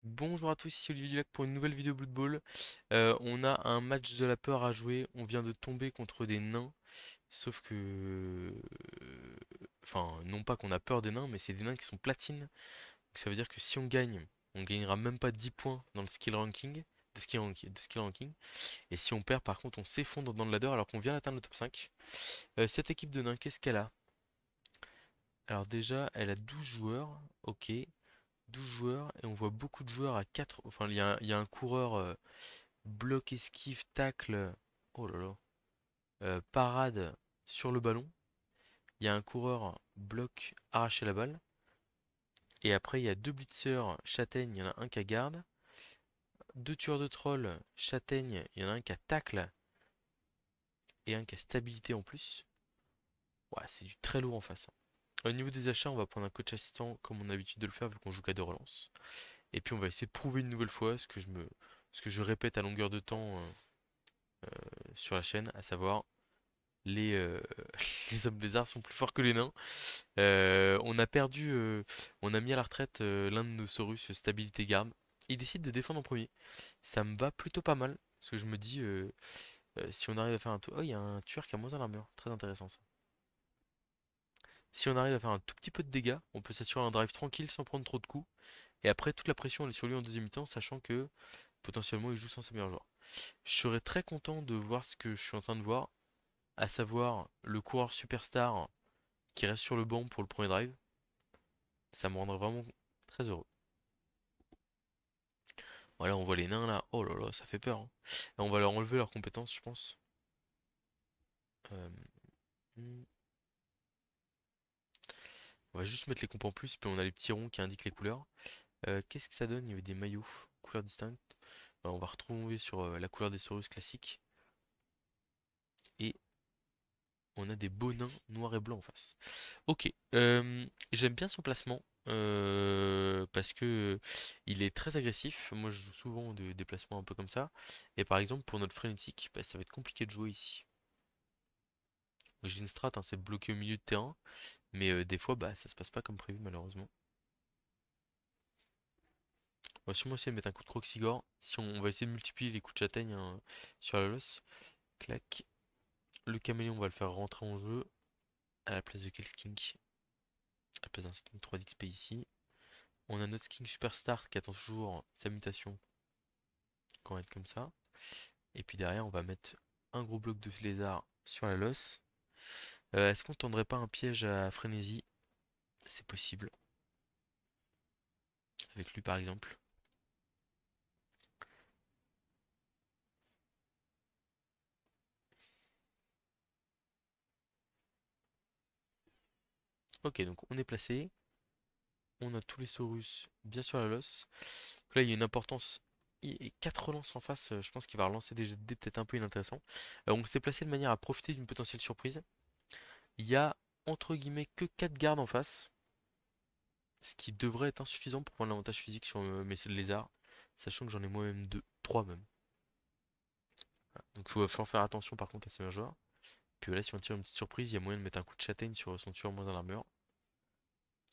Bonjour à tous, ici Olivier Dulac pour une nouvelle vidéo Blood Bowl. On a un match de la peur à jouer. On vient de tomber contre des nains. Sauf que... Enfin, non pas qu'on a peur des nains, mais c'est des nains qui sont platines. Donc ça veut dire que si on gagne, on gagnera même pas 10 points dans le skill ranking. De skill ranking. Et si on perd, par contre, on s'effondre dans le ladder alors qu'on vient d'atteindre le top 5. Cette équipe de nains, qu'est-ce qu'elle a? Alors déjà, elle a 12 joueurs. Ok. 12 joueurs et on voit beaucoup de joueurs à 4. Enfin, il y a un coureur bloc, esquive, tacle, oh là là, parade sur le ballon. Il y a un coureur bloc, arracher la balle. Et après, il y a deux blitzers, châtaigne, il y en a un qui a garde. Deux tueurs de troll, châtaigne, il y en a un qui a tacle et un qui a stabilité en plus. Ouais, c'est du très lourd en face, hein. Au niveau des achats, on va prendre un coach assistant comme on a l'habitude de le faire vu qu'on joue qu'à deux relances. Et puis on va essayer de prouver une nouvelle fois ce que je répète à longueur de temps sur la chaîne, à savoir les, les hommes lézards sont plus forts que les nains. On a mis à la retraite l'un de nos Saurus stabilité garde. Il décide de défendre en premier. Ça me va plutôt pas mal, parce que je me dis, si on arrive à faire un tour... Oh, il y a un tueur qui a moins en armure, très intéressant ça. Si on arrive à faire un tout petit peu de dégâts, on peut s'assurer un drive tranquille sans prendre trop de coups. Et après, toute la pression elle est sur lui en deuxième mi-temps, sachant que potentiellement il joue sans ses meilleurs joueurs. Je serais très content de voir ce que je suis en train de voir, à savoir le coureur superstar qui reste sur le banc pour le premier drive. Ça me rendrait vraiment très heureux. Voilà, on voit les nains là. Oh là là, ça fait peur, hein. Et on va leur enlever leurs compétences, je pense. Euh, hmm. On va juste mettre les compos en plus, puis on a les petits ronds qui indiquent les couleurs. Qu'est-ce que ça donne? Il y avait des maillots, couleurs distinctes. On va retrouver sur la couleur des Saurus classiques. Et on a des beaux nains noirs et blancs en face. Ok, j'aime bien son placement. Parce que il est très agressif. Moi, je joue souvent des déplacements un peu comme ça. Et par exemple, pour notre frénétique, bah, ça va être compliqué de jouer ici. J'ai une strat, hein, c'est de bloquer au milieu de terrain. Mais des fois, bah, ça se passe pas comme prévu, malheureusement. On va sûrement essayer de mettre un coup de Croxigore. Si on va essayer de multiplier les coups de châtaigne, hein, sur la losse. Clac. Le caméléon, on va le faire rentrer en jeu. À la place de quel skink? À la place d'un skink 3 d'XP ici. On a notre skink superstar qui attend toujours sa mutation. Quand on va être comme ça. Et puis derrière, on va mettre un gros bloc de lézard sur la losse. Est-ce qu'on tendrait pas un piège à frénésie? C'est possible. Avec lui par exemple. Ok, donc on est placé. On a tous les Saurus bien sur la losse. Là, il y a une importance. Et 4 relances en face, je pense qu'il va relancer des jets de dés peut-être un peu inintéressants. On s'est placé de manière à profiter d'une potentielle surprise. Il y a entre guillemets que 4 gardes en face. Ce qui devrait être insuffisant pour prendre l'avantage physique sur mes lézards. Sachant que j'en ai moi-même 2, 3 même. Donc il va falloir faire attention par contre à ces joueurs. Puis là, si on tire une petite surprise, il y a moyen de mettre un coup de châtaigne sur son tueur moins en armure.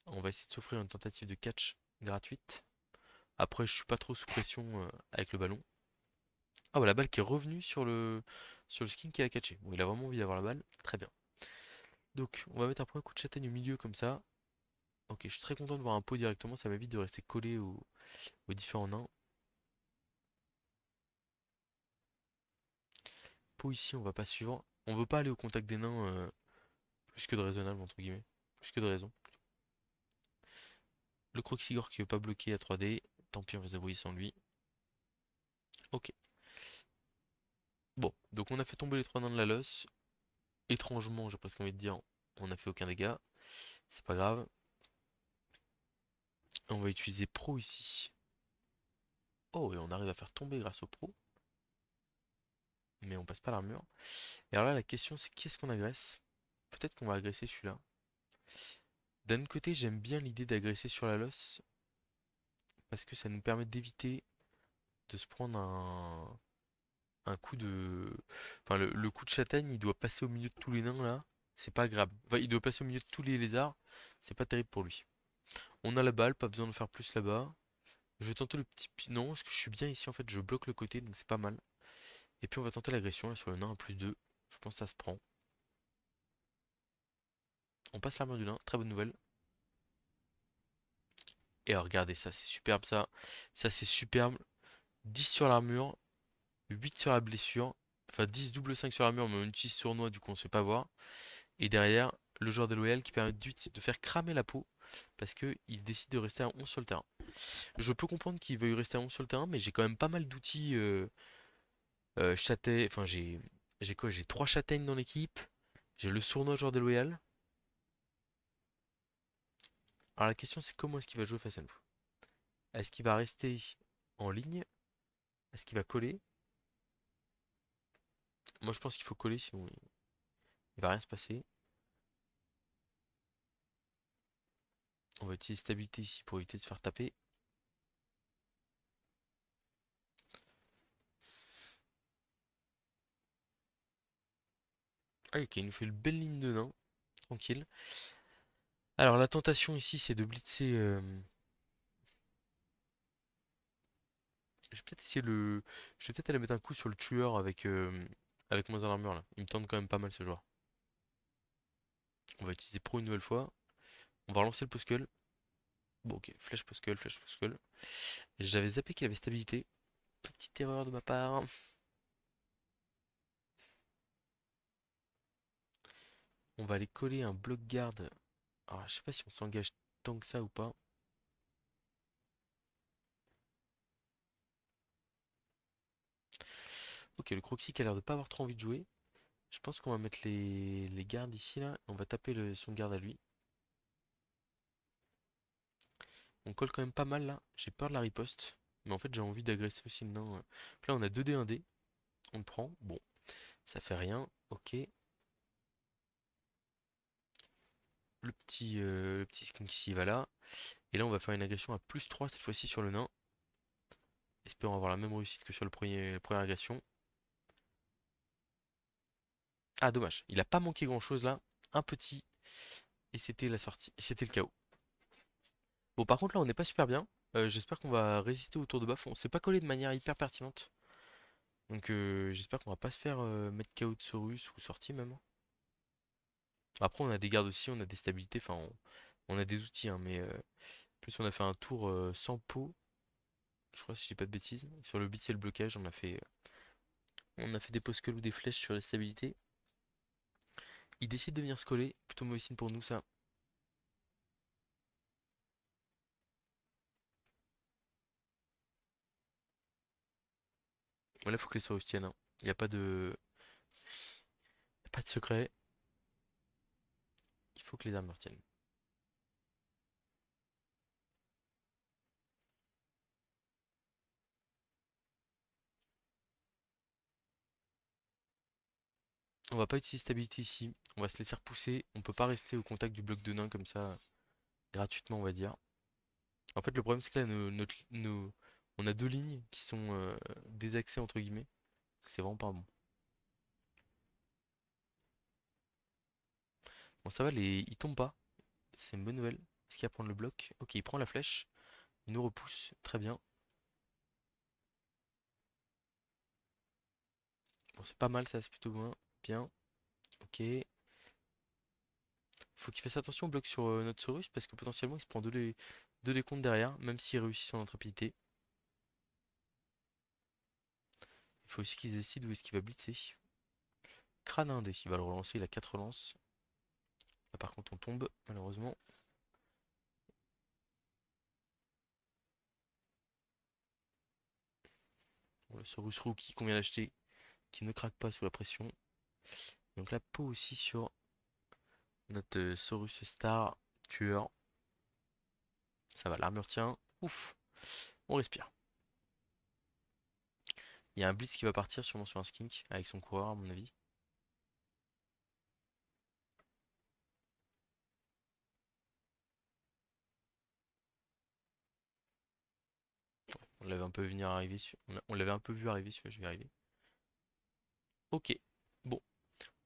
On va essayer de s'offrir une tentative de catch gratuite. Après, je suis pas trop sous pression avec le ballon. Ah bah la balle qui est revenue sur le skin qui a catché. Bon, il a vraiment envie d'avoir la balle. Très bien. Donc, on va mettre un premier coup de châtaigne au milieu comme ça. Ok, je suis très content de voir un pot directement. Ça m'évite de rester collé aux différents nains. Pot ici, on va pas suivre. On veut pas aller au contact des nains plus que de raisonnable, entre guillemets. Plus que de raison. Le Croxigore qui veut pas bloquer à 3D. Tant pis, on va se débrouiller sans lui. Ok. Bon, donc on a fait tomber les trois nains de la losse. Étrangement, j'ai presque envie de dire, on n'a fait aucun dégât. C'est pas grave. On va utiliser Pro ici. Oh, et on arrive à faire tomber grâce au Pro. Mais on passe pas l'armure. Et alors là, la question c'est qui est-ce qu'on agresse? Peut-être qu'on va agresser celui-là. D'un côté, j'aime bien l'idée d'agresser sur la losse. Parce que ça nous permet d'éviter de se prendre un coup de... Enfin, le coup de châtaigne, il doit passer au milieu de tous les nains là. C'est pas grave. Enfin, il doit passer au milieu de tous les lézards. C'est pas terrible pour lui. On a la balle, pas besoin de faire plus là-bas. Je vais tenter le Non, parce que je suis bien ici en fait, je bloque le côté, donc c'est pas mal. Et puis on va tenter l'agression là sur le nain à +2. Je pense que ça se prend. On passe l'armure du nain, très bonne nouvelle. Et alors, regardez ça, c'est superbe ça. Ça c'est superbe. 10 sur l'armure, 8 sur la blessure. Enfin 10 double 5 sur l'armure, mais on utilise sournois, du coup on se fait pas voir. Et derrière, le joueur déloyal qui permet de faire cramer la peau. Parce qu'il décide de rester à 11 sur le terrain. Je peux comprendre qu'il veuille rester à 11 sur le terrain, mais j'ai quand même pas mal d'outils châtaignes. Enfin j'ai quoi? J'ai 3 châtaignes dans l'équipe. J'ai le sournois joueur déloyal. Alors la question c'est comment est-ce qu'il va jouer face à nous? Est-ce qu'il va rester en ligne? Est-ce qu'il va coller? Moi je pense qu'il faut coller sinon il va rien se passer. On va utiliser stabilité ici pour éviter de se faire taper. Ah ok, il nous fait une belle ligne de nain. Tranquille. Alors la tentation ici c'est de blitzer. Je vais peut-être essayer le. Je vais peut-être aller mettre un coup sur le tueur avec moins en armure là. Il me tente quand même pas mal ce joueur. On va utiliser pro une nouvelle fois. On va relancer le Poskull. Bon ok, flèche Poskull, flèche Poskull. J'avais zappé qu'il avait stabilité. Petite erreur de ma part. On va aller coller un bloc garde. Alors je sais pas si on s'engage tant que ça ou pas. Ok, le Croxy qui a l'air de pas avoir trop envie de jouer. Je pense qu'on va mettre les gardes ici là. On va taper son garde à lui. On colle quand même pas mal là. J'ai peur de la riposte. Mais en fait j'ai envie d'agresser aussi le nain. Là on a 2D 1D. On le prend. Bon, ça fait rien. Ok. Le petit skink ici va là. Et là on va faire une agression à +3 cette fois-ci sur le nain. Espérons avoir la même réussite que sur la première agression. Ah dommage. Il a pas manqué grand-chose là. Un petit. Et c'était la sortie. Et c'était le chaos. Bon par contre là on n'est pas super bien. J'espère qu'on va résister au tour de baf. On s'est pas collé de manière hyper pertinente. Donc j'espère qu'on va pas se faire mettre KO de Saurus ou sortie même. Après on a des gardes aussi, on a des stabilités, enfin on a des outils hein, mais plus on a fait un tour sans pot, je crois si je dis pas de bêtises. Sur le beat c'est le blocage, on a fait des poscules ou des flèches sur les stabilités. Il décide de venir se coller, plutôt mauvais signe pour nous ça. Là faut que les Saurus tiennent, hein. Il n'y a pas de. Y a pas de secret. Il faut que les armures tiennent. On va pas utiliser stabilité ici. On va se laisser repousser. On peut pas rester au contact du bloc de nain comme ça gratuitement on va dire. En fait, le problème, c'est que là, on a deux lignes qui sont désaxées, entre guillemets. C'est vraiment pas bon. Bon, ça va, il tombe pas. C'est une bonne nouvelle. Est-ce qu'il va prendre le bloc? Ok, il prend la flèche. Il nous repousse. Très bien. Bon, c'est pas mal, ça, c'est plutôt bien. Bien. Ok. Faut qu'il fasse attention au bloc sur notre Saurus parce que potentiellement, il se prend deux les comptes derrière, même s'il réussit son intrépidité. Il faut aussi qu'il décide où est-ce qu'il va blitzer. Crâne indé, il va le relancer. Il a 4 relances. Là, par contre, on tombe, malheureusement. Bon, le Saurus Rookie qu'on vient d'acheter, qui ne craque pas sous la pression. Donc la peau aussi sur notre Saurus Star tueur. Ça va, l'armure tient. Ouf, on respire. Il y a un blitz qui va partir sûrement sur un skink avec son coureur à mon avis. On l'avait un peu venir arriver on l'avait un peu vu arriver celui-là, je vais y arriver. Ok. Bon,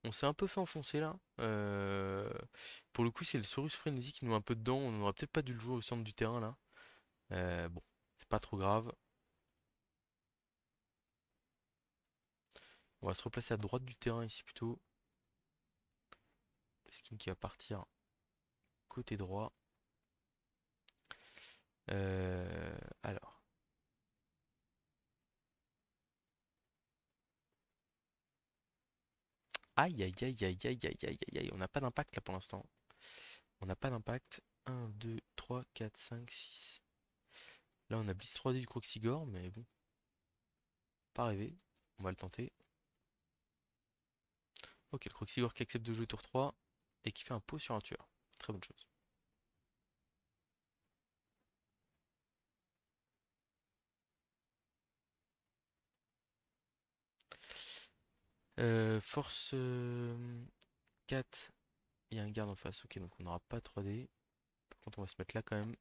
on s'est un peu fait enfoncer là. Pour le coup, c'est le Saurus Frenzy qui nous met un peu dedans. On n'aurait peut-être pas dû le jouer au centre du terrain là. Bon, C'est pas trop grave. On va se replacer à droite du terrain ici plutôt. Le skin qui va partir côté droit. Alors. Aïe aïe aïe aïe aïe aïe aïe aïe aïe. On n'a pas d'impact là pour l'instant. On n'a pas d'impact. Un, 2, 3, 4, 5, 6. Là on a Blitz 3D du Croxigore, mais bon. Pas rêvé. On va le tenter. Ok, le Croxigore qui accepte de jouer tour 3 et qui fait un pot sur un tueur. Très bonne chose. Force 4. Il y a un garde en face. Ok, donc on n'aura pas 3D. Par contre, on va se mettre là quand même.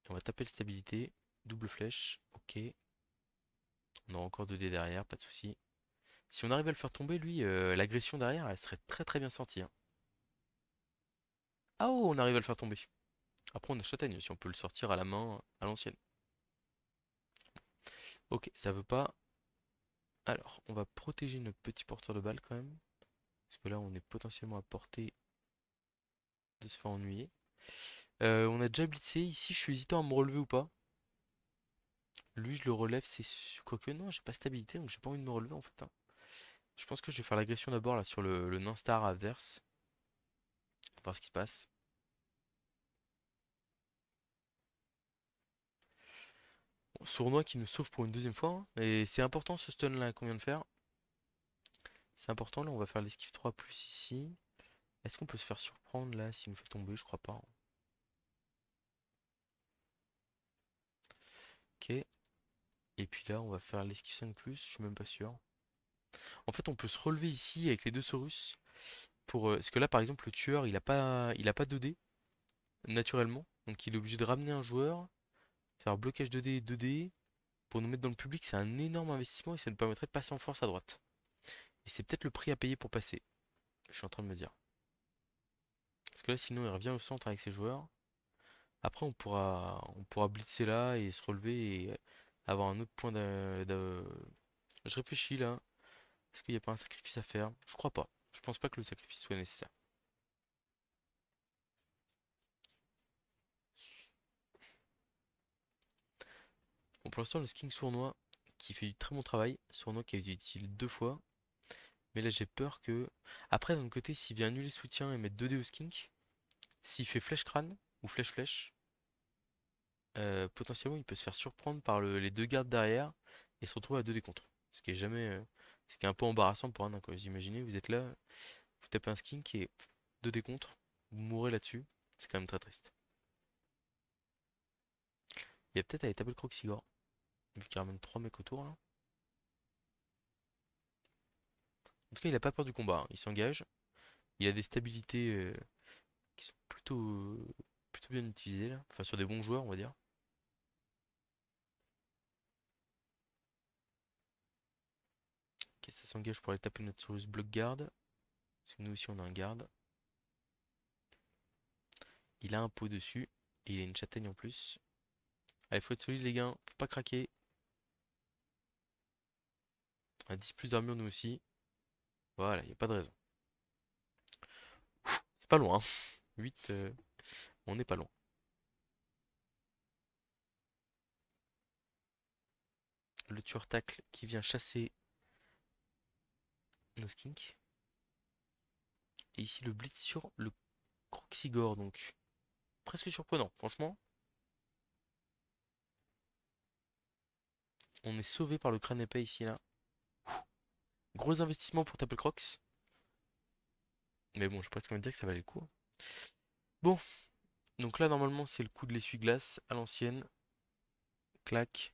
Et on va taper le stabilité. Double flèche. Ok. On aura encore 2D derrière, pas de souci. Si on arrive à le faire tomber, lui, l'agression derrière, elle serait très très bien sentie, hein. Ah oh, on arrive à le faire tomber. Après, on a châtaigne, si on peut le sortir à la main, à l'ancienne. Ok, ça veut pas. Alors, on va protéger notre petit porteur de balle quand même. Parce que là, on est potentiellement à portée de se faire ennuyer. On a déjà blitzé. Ici, je suis hésitant à me relever ou pas. Lui, je le relève, c'est sûr. Quoique, non, j'ai pas stabilité, donc j'ai pas envie de me relever en fait, hein. Je pense que je vais faire l'agression d'abord là sur le nain star adverse. On va voir ce qui se passe. Bon, Sournois qui nous sauve pour une deuxième fois, hein. Et c'est important ce stun là qu'on vient de faire. C'est important, là on va faire l'esquive 3 plus ici. Est-ce qu'on peut se faire surprendre là s'il nous fait tomber? Je crois pas, hein. Ok. Et puis là on va faire l'esquive 5 plus, je suis même pas sûr. En fait on peut se relever ici avec les deux Saurus. Parce que là par exemple le tueur il a pas 2D naturellement. Donc il est obligé de ramener un joueur, faire blocage 2D et 2D. Pour nous mettre dans le public, c'est un énorme investissement et ça nous permettrait de passer en force à droite. Et c'est peut-être le prix à payer pour passer. Je suis en train de me dire. Parce que là, sinon, il revient au centre avec ses joueurs. Après, on pourra blitzer là et se relever et avoir un autre point Je réfléchis là. Est-ce qu'il n'y a pas un sacrifice à faire? Je crois pas. Je pense pas que le sacrifice soit nécessaire. Bon, pour l'instant, le skin sournois qui fait du très bon travail. Sournois qui a été utile deux fois. Mais là, j'ai peur que. Après, d'un autre côté, s'il vient annuler soutien et mettre 2D au skink, s'il fait flèche crâne ou flèche flèche, potentiellement il peut se faire surprendre par les deux gardes derrière et se retrouver à 2D contre. Ce qui est un peu embarrassant pour un nain, quoi. Vous imaginez, vous êtes là, vous tapez un skin qui est 2D contre, vous mourrez là-dessus, c'est quand même très triste. Il y a peut-être à aller taper le Croxigore, vu qu'il ramène 3 mecs autour là. En tout cas, il a pas peur du combat, hein. Il s'engage, il a des stabilités qui sont plutôt bien utilisées là, enfin sur des bons joueurs, on va dire. Ok, ça s'engage pour aller taper notre Saurus bloc garde, parce que nous aussi on a un garde. Il a un pot dessus. Et il a une châtaigne en plus. Allez, faut être solide les gars. Faut pas craquer. On a 10 plus d'armure nous aussi. Voilà, y a pas de raison. C'est pas loin, hein. 8, on n'est pas loin. Le tueur tacle qui vient chasser nos skinks. Et ici le blitz sur le Croxigore donc. Presque surprenant, franchement. On est sauvé par le crâne épais ici là. Gros investissement pour taper le Crox. Mais bon, je pourrais quand même dire que ça valait le coup, hein. Bon, donc là normalement c'est le coup de l'essuie-glace à l'ancienne. Clac.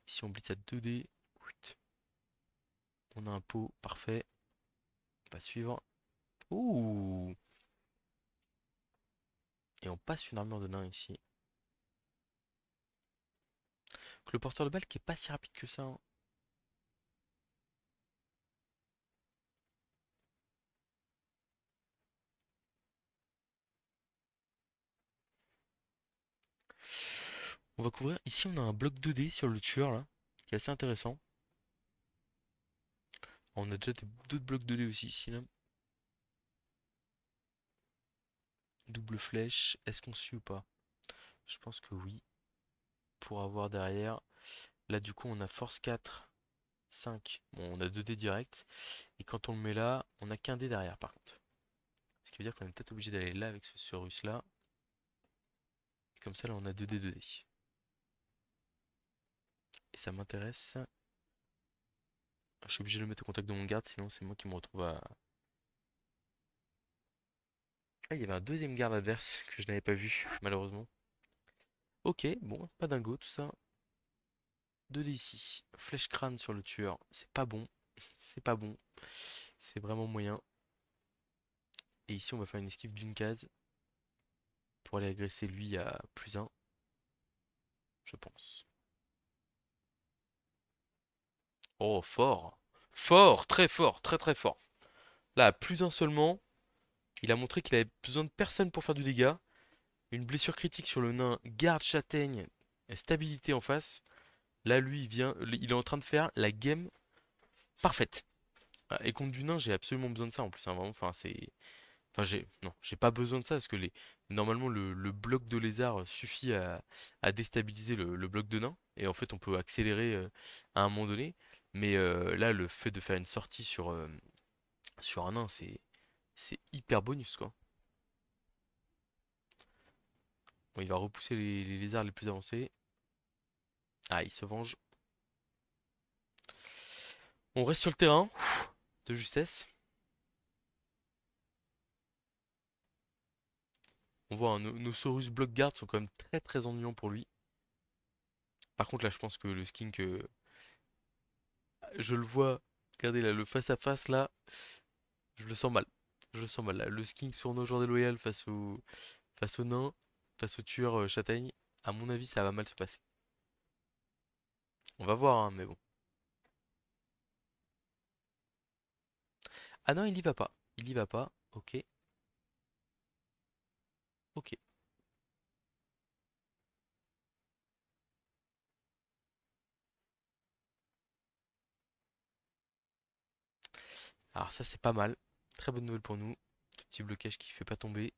Ici on blitz à 2D. On a un pot parfait. On va suivre. Ouh! Et on passe une armure de nain ici. Donc le porteur de balle qui est pas si rapide que ça, hein. On va couvrir. Ici, on a un bloc 2D sur le tueur là, qui est assez intéressant. On a déjà d'autres blocs 2D aussi ici là. Double flèche. Est-ce qu'on suit ou pas? Je pense que oui. Pour avoir derrière. Là, du coup, on a force 4, 5. Bon, on a 2D direct. Et quand on le met là, on a qu'un dé derrière par contre. Ce qui veut dire qu'on est peut-être obligé d'aller là avec ce russe là. Et comme ça, là, on a 2D, 2D. Et ça m'intéresse. Je suis obligé de le mettre au contact de mon garde, sinon c'est moi qui me retrouve à... Ah, il y avait un deuxième garde adverse que je n'avais pas vu, malheureusement. Ok, bon, pas dingo tout ça. 2D ici. Flèche crâne sur le tueur. C'est pas bon. C'est pas bon. C'est vraiment moyen. Et ici, on va faire une esquive d'une case pour aller agresser lui à +1, je pense. Oh, fort. Fort, très fort, très très fort. Là, à +1 seulement, il a montré qu'il avait besoin de personne pour faire du dégât. Une blessure critique sur le nain, garde châtaigne, stabilité en face. Là, lui, il est en train de faire la game parfaite. Ah, et contre du nain, j'ai absolument besoin de ça en plus, hein, vraiment. Enfin, enfin, non, j'ai pas besoin de ça parce que normalement, le bloc de lézard suffit à déstabiliser le bloc de nain. Et en fait, on peut accélérer à un moment donné. Mais là, le fait de faire une sortie sur un nain, c'est hyper bonus, quoi. Bon, il va repousser les lézards les plus avancés. Ah, il se venge. On reste sur le terrain de justesse. On voit, hein, nos Saurus Block Guard sont quand même très très ennuyants pour lui. Par contre, là, je pense que le skink, je le vois, regardez là, le face à face là, je le sens mal. Je le sens mal là. Le skink sur nos joueurs déloyaux face au nain, face au tueur châtaigne, à mon avis, ça va mal se passer. On va voir, hein, mais bon. Ah non, il y va pas. Il y va pas. Ok, ok. Alors ça, c'est pas mal. Très bonne nouvelle pour nous. Petit blocage qui fait pas tomber.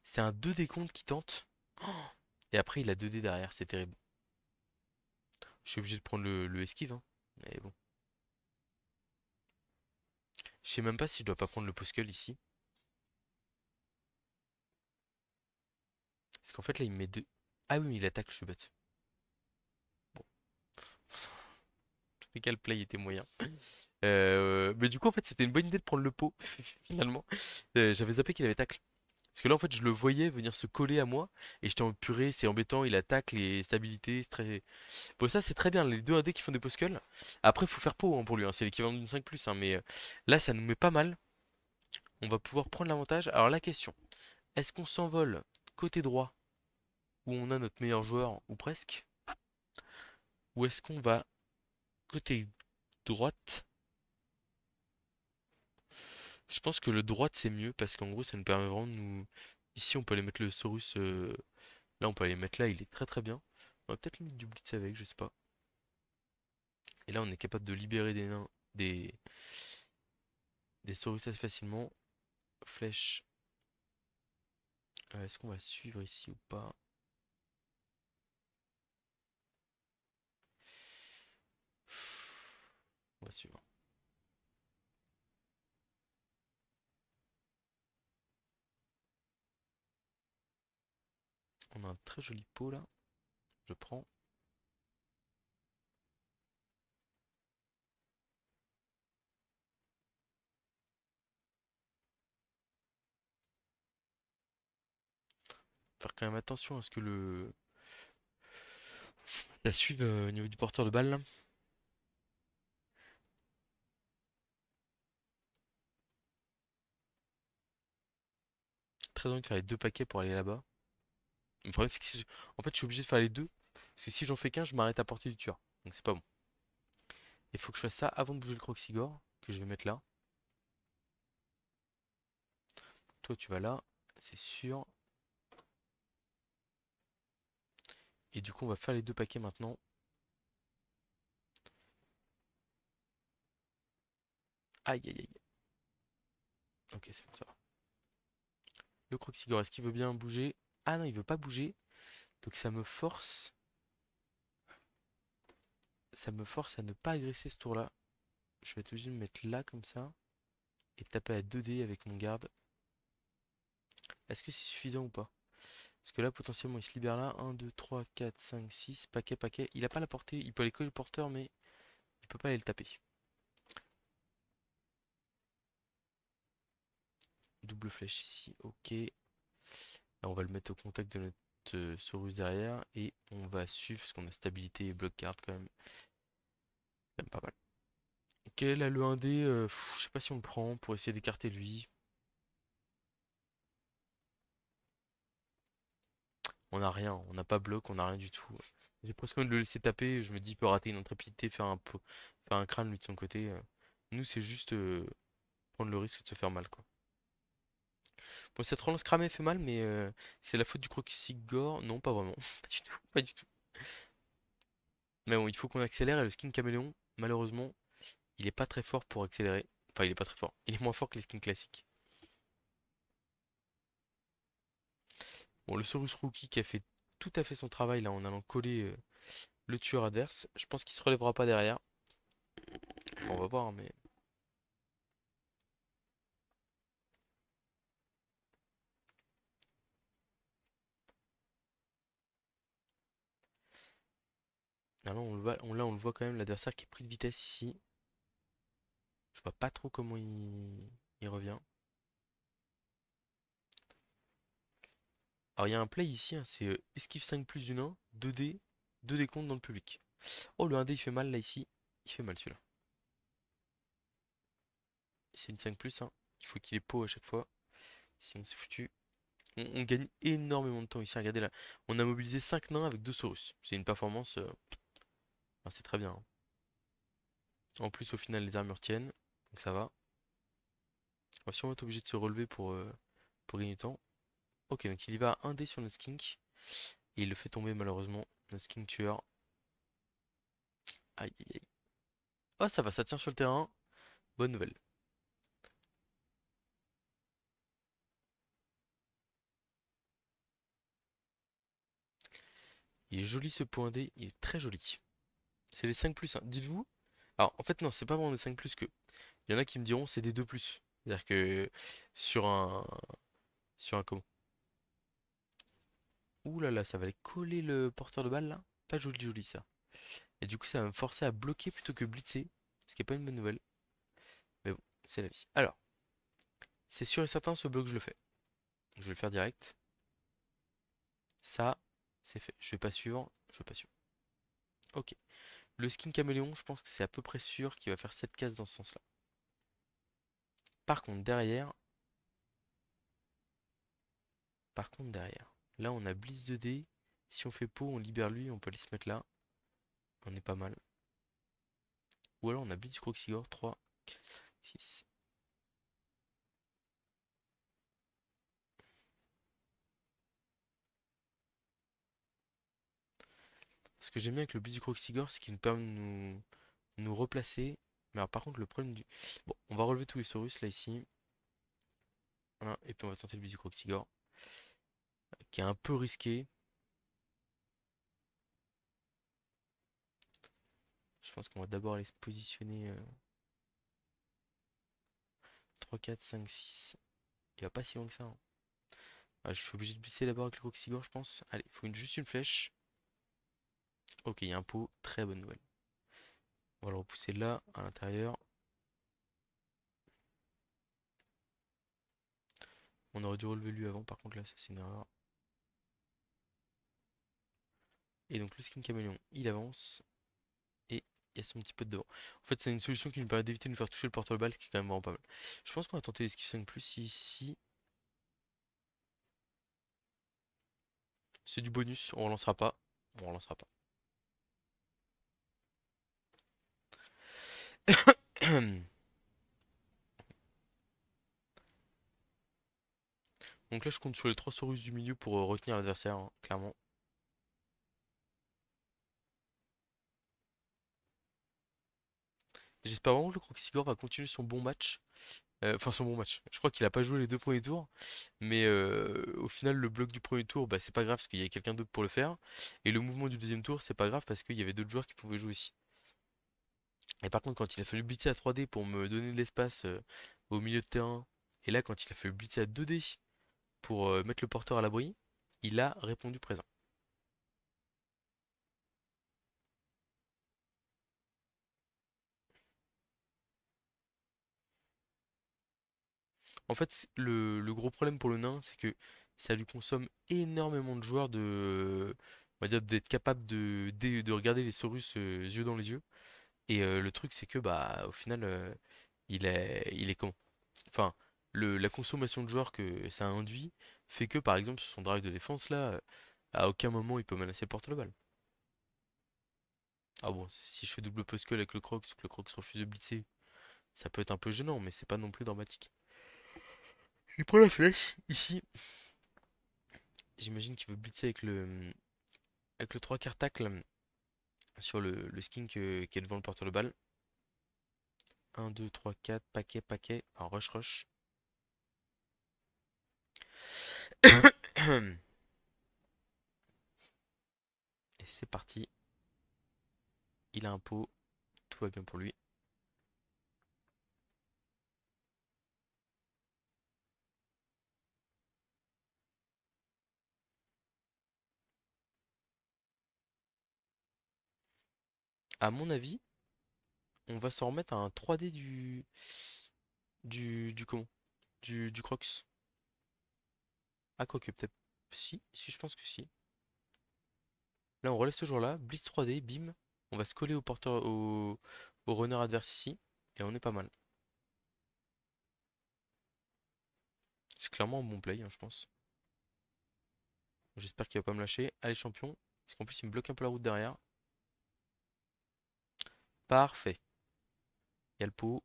C'est un 2 décompte qui tente. Et après, il a 2 dés derrière, c'est terrible. Je suis obligé de prendre le esquive, hein. Mais bon. Je sais même pas si je dois pas prendre le Poskull ici. Parce qu'en fait, là, il me met deux. Ah oui, mais il attaque, je suis bête. Bon, tous les cas, le play était moyen. Mais du coup, en fait, c'était une bonne idée de prendre le pot, finalement. J'avais zappé qu'il avait tacle. Parce que là, en fait, je le voyais venir se coller à moi. Et j'étais en purée, c'est embêtant, il attaque les stabilités. C'est très... Bon, ça, c'est très bien, les deux AD qui font des Poskull. Après, il faut faire pot, hein, pour lui, hein. C'est l'équivalent d'une 5+, hein, mais là, ça nous met pas mal. On va pouvoir prendre l'avantage. Alors, la question, est-ce qu'on s'envole côté droit, où on a notre meilleur joueur, ou presque? Ou est-ce qu'on va côté droite? Je pense que le droite c'est mieux parce qu'en gros ça nous permet vraiment de nous... Ici on peut aller mettre le Saurus, là on peut aller mettre là, il est très très bien. On va peut-être lui mettre du Blitz avec, je sais pas. Et là on est capable de libérer des nains, des, des Saurus assez facilement. Flèche. Est-ce qu'on va suivre ici ou pas? On va suivre. On a un très joli pot là. Je prends. Faire quand même attention à ce que la suive au niveau du porteur de balle là. Très envie de faire les deux paquets pour aller là-bas. Le problème, c'est que en fait, je suis obligé de faire les deux. Parce que si j'en fais qu'un, je m'arrête à portée du tueur. Donc c'est pas bon. Il faut que je fasse ça avant de bouger le Croxigore, que je vais mettre là. Toi, tu vas là. c'est sûr. Et du coup, on va faire les deux paquets maintenant. Aïe, aïe, aïe. Ok, c'est bon, ça va. Le Croxigore, est-ce qu'il veut bien bouger? Ah non, il veut pas bouger. Donc ça me force à ne pas agresser ce tour-là. Je vais être obligé de me mettre là comme ça et taper à 2D avec mon garde. Est-ce que c'est suffisant ou pas? Parce que là, potentiellement, il se libère là. 1, 2, 3, 4, 5, 6. Paquet, paquet. Il a pas la portée. Il peut aller coller le porteur, mais il peut pas aller le taper. Double flèche ici. Ok. Là, on va le mettre au contact de notre Saurus derrière. Et on va suivre parce qu'on a stabilité et bloc garde quand même. C'est quand même pas mal. Ok, là, le 1D, je sais pas si on le prend pour essayer d'écarter lui. On a rien. On n'a pas bloc, on a rien du tout. J'ai presque envie de le laisser taper. Je me dis, il peut rater une intrépidité, faire un crâne lui de son côté. Nous, c'est juste prendre le risque de se faire mal, quoi. Bon, cette relance cramée fait mal, mais c'est la faute du Croxigore. Non, pas vraiment. Pas du tout, pas du tout. Mais bon, il faut qu'on accélère et le skin caméléon, malheureusement, il est pas très fort pour accélérer. Enfin, il est pas très fort. Il est moins fort que les skins classiques. Bon, le Saurus Rookie qui a fait tout à fait son travail là en allant coller le tueur adverse. Je pense qu'il se relèvera pas derrière. Bon, on va voir, mais. Ah non, là, on le voit quand même, l'adversaire qui est pris de vitesse ici. Je vois pas trop comment il revient. Alors, il y a un play ici, hein, c'est esquive 5 plus du nain, 2D, 2 décomptes dans le public. Oh, le 1D il fait mal là ici. Il fait mal celui-là. C'est une 5 plus, hein. Il faut qu'il ait pot à chaque fois. Sinon c'est foutu. On gagne énormément de temps ici. Regardez là. On a mobilisé 5 nains avec 2 Saurus. C'est une performance. Enfin, c'est très bien, hein. En plus, au final, les armures tiennent. Donc ça va. On va sûrement être obligé de se relever pour gagner du temps. Ok, donc il y va à 1 dé sur notre skink. Et il le fait tomber malheureusement. Notre skink tueur. Aïe aïe aïe. Oh, ça va, ça tient sur le terrain. Bonne nouvelle. Il est joli ce point D. Il est très joli. C'est les 5 plus, hein. Dites-vous. Alors, en fait, non, c'est pas vraiment des 5 plus que. Il y en a qui me diront c'est des 2 plus. C'est-à-dire que sur un. Sur un comment? Ouh là là, ça va aller coller le porteur de balle là. Pas joli joli ça. Et du coup, ça va me forcer à bloquer plutôt que blitzer. Ce qui est pas une bonne nouvelle. Mais bon, c'est la vie. Alors, c'est sûr et certain, ce bloc, je le fais. Je vais le faire direct. Ça, c'est fait. Je vais pas suivre. Je vais pas suivre. Ok. Le skin caméléon, je pense que c'est à peu près sûr qu'il va faire cette case dans ce sens-là. Par contre, derrière. Par contre, derrière. Là, on a Blitz 2D. Si on fait pot, on libère lui. On peut aller se mettre là. On est pas mal. Ou alors on a Blitz Croxigore 3, 6. Ce que j'aime bien avec le Blitz Croxigore, c'est qu'il nous permet de nous replacer. Mais alors, par contre, le problème du. Bon, on va relever tous les Saurus là ici. Voilà, et puis on va tenter le Blitz Croxigore, qui est un peu risqué. Je pense qu'on va d'abord aller se positionner 3, 4, 5, 6. Il va pas si loin que ça, hein. Ah, je suis obligé de blitzer d'abord avec le Croxigore, je pense. Allez, il faut juste une flèche. Ok, il y a un pot. Très bonne nouvelle. On va le repousser là, à l'intérieur. On aurait dû relever lui avant, par contre là, ça c'est une erreur. Et donc le skin caméléon, il avance. Et il y a son petit peu de devant. En fait, c'est une solution qui nous permet d'éviter de nous faire toucher le porte-balle, ce qui est quand même vraiment pas mal. Je pense qu'on va tenter l'esquive 5 plus ici. C'est du bonus, on relancera pas. On relancera pas. Donc là, je compte sur les 3 Saurus du milieu pour retenir l'adversaire, hein, clairement. J'espère vraiment que le Croxigore va continuer son bon match. Enfin, son bon match. Je crois qu'il a pas joué les 2 premiers tours. Mais au final, le bloc du premier tour, bah, c'est pas grave parce qu'il y avait quelqu'un d'autre pour le faire. Et le mouvement du deuxième tour, c'est pas grave parce qu'il y avait d'autres joueurs qui pouvaient jouer aussi. Et par contre, quand il a fallu blitzer à 3D pour me donner de l'espace au milieu de terrain, et là, quand il a fallu blitzer à 2D pour mettre le porteur à l'abri, il a répondu présent. En fait, le gros problème pour le nain, c'est que ça lui consomme énormément de joueurs on va dire d'être capable de regarder les Saurus yeux dans les yeux. Et le truc, c'est que bah au final, il est comment? Enfin, la consommation de joueurs que ça induit fait que par exemple sur son drive de défense là, à aucun moment il peut menacer le porte-le-balle. Ah bon, si je fais double post avec le Crocs ou que le Crocs refuse de blitzer, ça peut être un peu gênant, mais c'est pas non plus dramatique. Il prend la flèche, ici. J'imagine qu'il veut blitzer avec le 3 quarts tacle sur le skin qui est devant le porteur-le-balle. 1, 2, 3, 4, paquet, paquet. Alors rush, rush. Et c'est parti. Il a un pot. Tout va bien pour lui. À mon avis, on va s'en remettre à un 3D du comment? Du Crocs. Ah, quoique, peut-être. Si, je pense que si. Là, on relève ce joueur-là. Blitz 3D, bim. On va se coller au porteur, au runner adverse ici. Et on est pas mal. C'est clairement un bon play, hein, je pense. J'espère qu'il va pas me lâcher. Allez, champion. Parce qu'en plus, il me bloque un peu la route derrière. Parfait. Il y a le pot.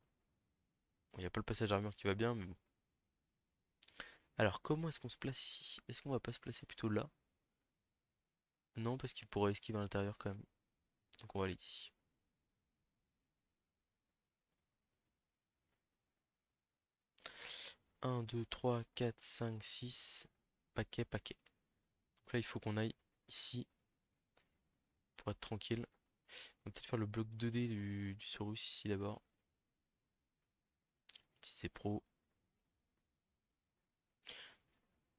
Bon, il n'y a pas le passage d'armure qui va bien, mais bon. Alors, comment est-ce qu'on se place ici? Est-ce qu'on va pas se placer plutôt là? Non, parce qu'il pourrait esquiver à l'intérieur quand même. Donc, on va aller ici. 1, 2, 3, 4, 5, 6. Paquet, paquet. Donc là, il faut qu'on aille ici pour être tranquille. On va peut-être faire le bloc 2D du Saurus ici d'abord. Utiliser pro.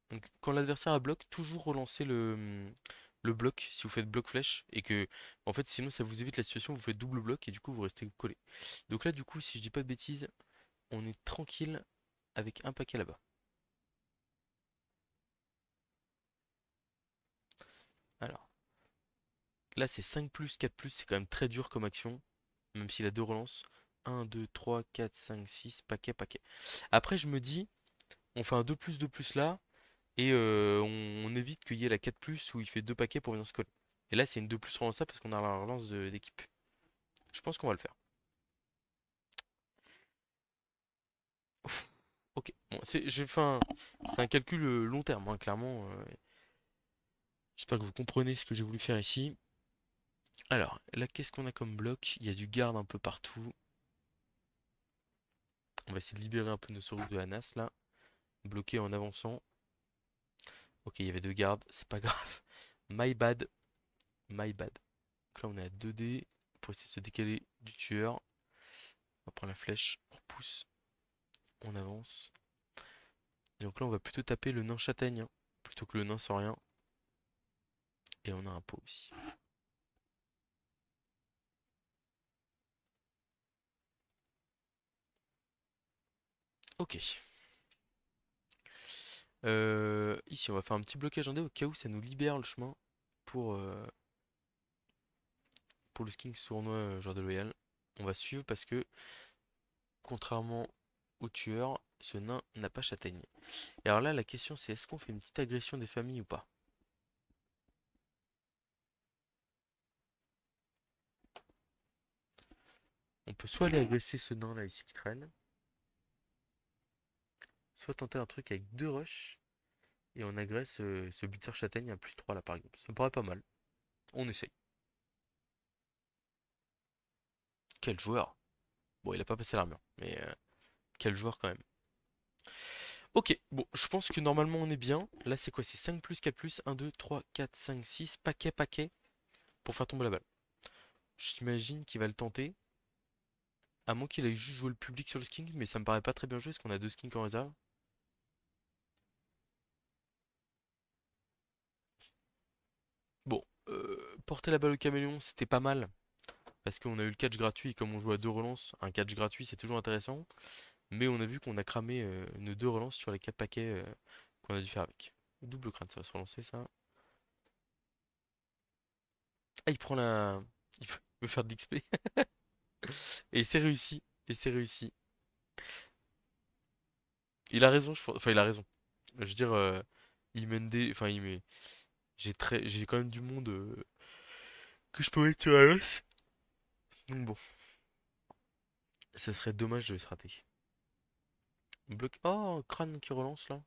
Donc quand l'adversaire a bloc, toujours relancer le bloc si vous faites bloc flèche. Et que, en fait, sinon ça vous évite la situation où vous faites double bloc et du coup vous restez collé. Donc là, du coup, si je dis pas de bêtises, on est tranquille avec un paquet là-bas. Alors, là c'est 5 plus, 4 plus, c'est quand même très dur comme action. Même s'il a deux relances. 1, 2, 3, 4, 5, 6, paquet, paquet. Après, je me dis, on fait un 2 plus, 2 plus là. Et on évite qu'il y ait la 4 plus où il fait deux paquets pour venir se coller. Et là, c'est une 2 plus relançable parce qu'on a la relance d'équipe. Je pense qu'on va le faire. Ouf. Ok, bon, c'est un calcul long terme, hein, clairement. J'espère que vous comprenez ce que j'ai voulu faire ici. Alors, là, qu'est-ce qu'on a comme bloc? Il y a du garde un peu partout. On va essayer de libérer un peu nos sorus de Hanas, là. Bloqué en avançant. Ok, il y avait deux gardes, c'est pas grave. My bad, my bad. Donc là, on est à 2D pour essayer de se décaler du tueur. On va prendre la flèche, on repousse, on avance. Et donc là, on va plutôt taper le nain châtaigne, hein, plutôt que le nain sans rien. Et on a un pot aussi. Ok. Ici, on va faire un petit blocage en D au cas où ça nous libère le chemin pour, euh, pour le skin sournois joueur de loyal. On va suivre parce que, contrairement au tueur, ce nain n'a pas châtaigne. Et alors là, la question c'est est-ce qu'on fait une petite agression des familles ou pas? On peut soit aller agresser ce nain là ici qui traîne, soit tenter un truc avec deux rushs et on agresse ce Blitzer châtaigne à plus 3 là par exemple. Ça me paraît pas mal. On essaye. Quel joueur! Bon, il a pas passé l'armure, mais quel joueur quand même. Ok, bon, je pense que normalement on est bien. Là, c'est quoi? C'est 5 plus, 4 plus, 1, 2, 3, 4, 5, 6, paquet, paquet, pour faire tomber la balle. J'imagine qu'il va le tenter. À moins qu'il ait juste joué le public sur le skin, mais ça me paraît pas très bien joué, parce qu'on a deux skins en réserve. Bon, porter la balle au caméléon, c'était pas mal, parce qu'on a eu le catch gratuit, et comme on joue à deux relances, un catch gratuit, c'est toujours intéressant. Mais on a vu qu'on a cramé nos deux relances sur les 4 paquets qu'on a dû faire avec. Double crâne, ça va se relancer, ça. Ah, il prend la... Il veut faire de l'XP. Et c'est réussi. Et c'est réussi. Il a raison, je pense. Enfin, il a raison. Je veux dire, il mène des. Enfin, il met. J'ai quand même du monde que je peux mettre sur la lance. Donc bon, ça serait dommage de se rater. Bloc. Oh, crâne qui relance là.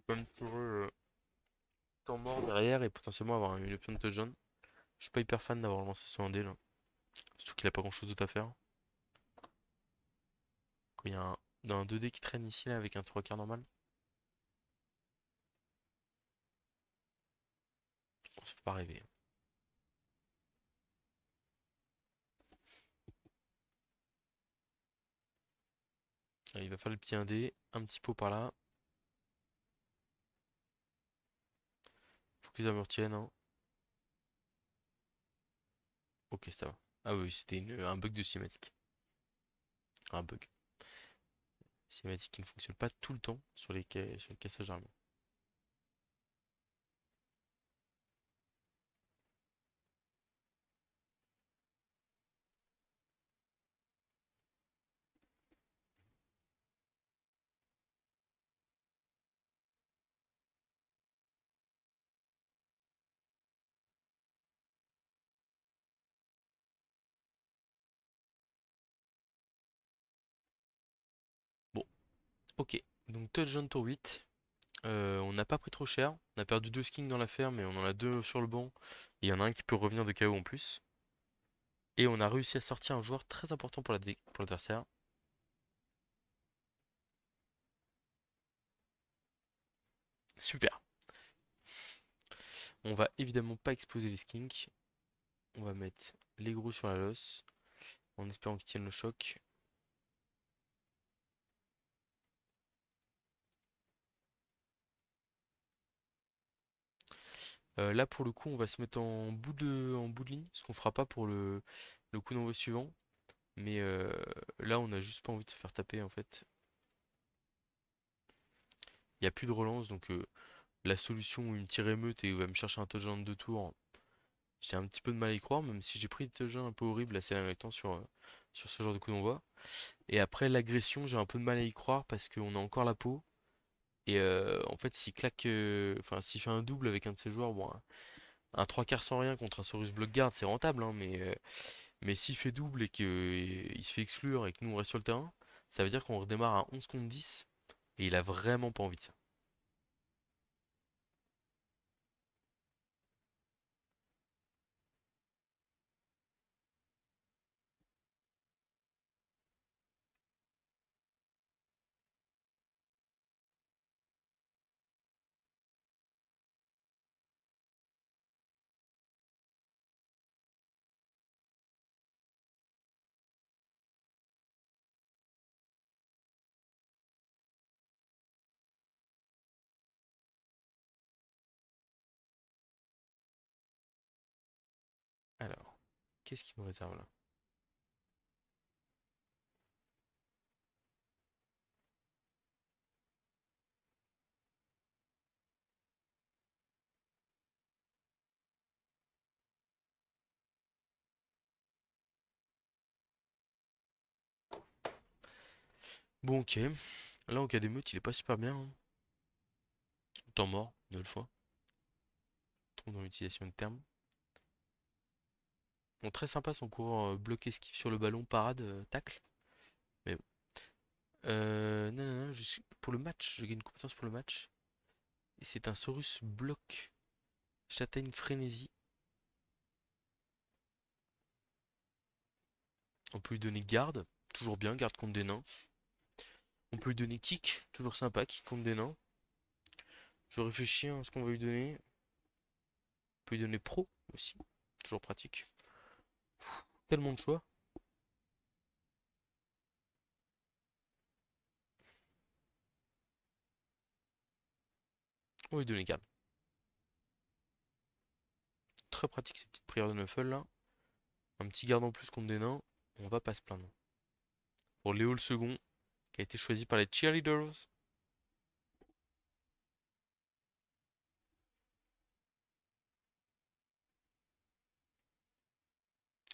Quand même tirer temps mort derrière et potentiellement avoir une option de touchdown. Je suis pas hyper fan d'avoir lancé son dé là. Surtout qu'il a pas grand chose d'autre à faire. Quand il y a dans un 2D qui traîne ici là avec un 3 quarts normal. On se fait pas rêver. Il va faire le petit 1D, un petit pot par là. Faut que les armures tiennent, hein. Ok, ça va. Ah oui, c'était un bug de cinématique. Un bug. Cinématique qui ne fonctionne pas tout le temps sur sur les cassages d'armure. Bon, ok. Donc touchdown tour 8. On n'a pas pris trop cher. On a perdu deux skins dans l'affaire, mais on en a deux sur le banc. Et il y en a un qui peut revenir de KO en plus. Et on a réussi à sortir un joueur très important pour pour l'adversaire. Super. On va évidemment pas exposer les skinks. On va mettre les gros sur la losse. En espérant qu'ils tiennent le choc. Là pour le coup on va se mettre en bout de ligne, ce qu'on fera pas pour le coup d'envoi suivant. Mais là on a juste pas envie de se faire taper en fait. Il n'y a plus de relance donc la solution où il me tire émeute et où il va me chercher un touchdown de 2 tours, j'ai un petit peu de mal à y croire, même si j'ai pris des touchdowns un peu horribles assez derniers temps sur ce genre de coup d'envoi. Et après l'agression j'ai un peu de mal à y croire parce qu'on a encore la peau. Et en fait s'il claque, enfin s'il fait un double avec un de ses joueurs, bon, un 3 quarts sans rien contre un Saurus Block Guard c'est rentable, hein, mais s'il fait double et qu'il se fait exclure et que nous on reste sur le terrain, ça veut dire qu'on redémarre à 11 contre 10 et il a vraiment pas envie de ça. Alors, qu'est-ce qu'il nous réserve là? Bon ok, là en cas d'émeute il est pas super bien, hein. Temps mort, une nouvelle fois, trop dans l'utilisation de termes. Bon très sympa son coureur bloc esquive sur le ballon, parade, tacle. Mais bon. Non, non, non, pour le match, je gagne une compétence pour le match. c'est un Saurus bloc. Châtaigne frénésie. On peut lui donner garde, toujours bien, garde contre des nains. On peut lui donner kick, toujours sympa, kick contre des nains. Je réfléchis à ce qu'on va lui donner. On peut lui donner pro aussi, toujours pratique. Tellement de choix. On va lui donner garde. Très pratique ces petites prières de Nuffle là. Un petit garde en plus contre des nains. On va pas se plaindre. Pour Léo le second, qui a été choisi par les cheerleaders.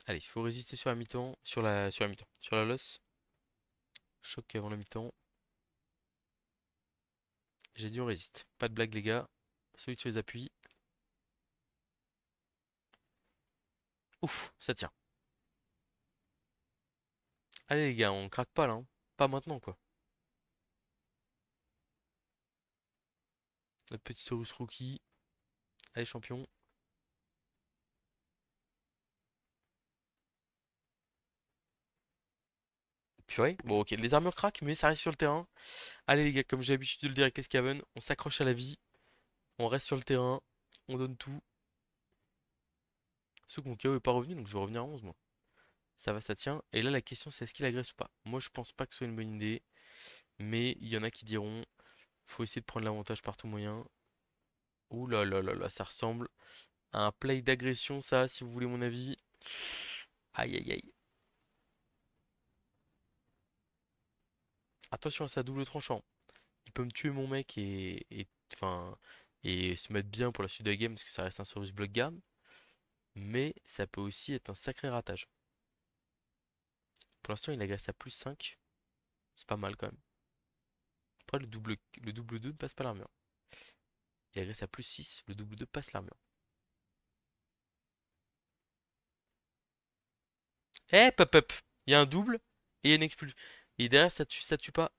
Allez, il faut résister sur la mi-temps. Sur la mi-temps. Sur la loss. Choc avant la mi-temps. J'ai dit on résiste. Pas de blague les gars. Solide sur les appuis. Ouf, ça tient. Allez les gars, on craque pas là, hein. Pas maintenant quoi. Notre petit Saurus rookie. Allez champion. Purée. Bon ok, les armures craquent, mais ça reste sur le terrain. Allez les gars, comme j'ai l'habitude de le dire avec les Skaven, on s'accroche à la vie. On reste sur le terrain. On donne tout. Sauf que mon KO est pas revenu, donc je vais revenir à 11 moi. Ça va, ça tient. Et là la question c'est est-ce qu'il agresse ou pas? Moi je pense pas que ce soit une bonne idée. Mais il y en a qui diront faut essayer de prendre l'avantage par tout moyen. Ouh là là là là, ça ressemble à un play d'agression ça, si vous voulez mon avis. Aïe aïe aïe. Attention à sa double tranchant. Il peut me tuer mon mec enfin, et se mettre bien pour la suite de la game parce que ça reste un service block guard. Mais ça peut aussi être un sacré ratage. Pour l'instant, il agresse à plus 5. C'est pas mal quand même. Après, le double 2 ne passe pas l'armure. Il agresse à plus 6. Le double 2 passe l'armure. Eh, pop up! Il y a un double et il y a une expulsion. Et derrière, ça tue pas.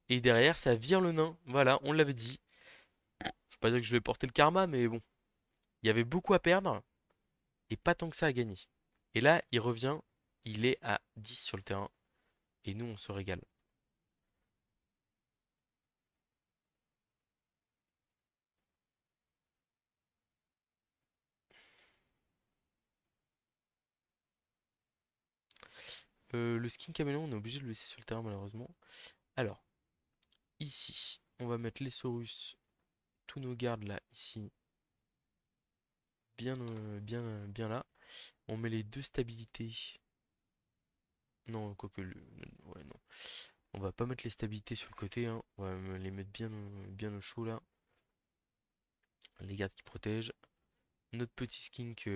Et derrière, ça vire le nain. Voilà, on l'avait dit. Je veux pas dire que je vais porter le karma, mais bon. Il y avait beaucoup à perdre et pas tant que ça à gagner. Et là, il revient. Il est à 10 sur le terrain. Et nous, on se régale. Le skin caméléon, on est obligé de le laisser sur le terrain, malheureusement. Alors, ici, on va mettre les Saurus, tous nos gardes là, ici, bien, bien là. On met les deux stabilités. Non, quoique, ouais, non. On va pas mettre les stabilités sur le côté, hein. On va les mettre bien, bien au chaud là. Les gardes qui protègent. Notre petit skink.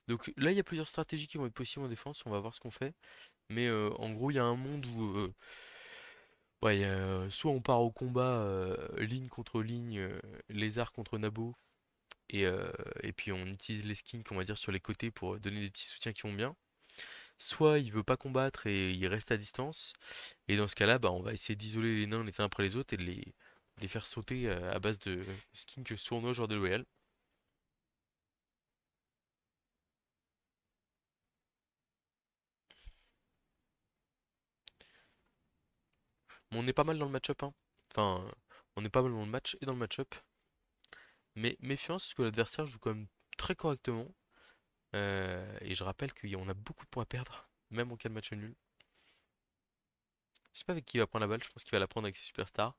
Donc là, il y a plusieurs stratégies qui vont être possibles en défense. On va voir ce qu'on fait. Mais en gros, il y a un monde où ouais, soit on part au combat ligne contre ligne, lézard contre nabo, et puis on utilise les skins qu'on va dire sur les côtés pour donner des petits soutiens qui vont bien. Soit il veut pas combattre et il reste à distance. Et dans ce cas-là, bah, on va essayer d'isoler les nains les uns après les autres et de les faire sauter à base de skins sournois genre de Loyal. Mais on est pas mal dans le match-up, hein. Enfin, on est pas mal dans le match et dans le match-up. Mais méfiance parce que l'adversaire joue quand même très correctement. Et je rappelle qu'on a beaucoup de points à perdre, même en cas de match nul. Je sais pas avec qui il va prendre la balle, je pense qu'il va la prendre avec ses superstars.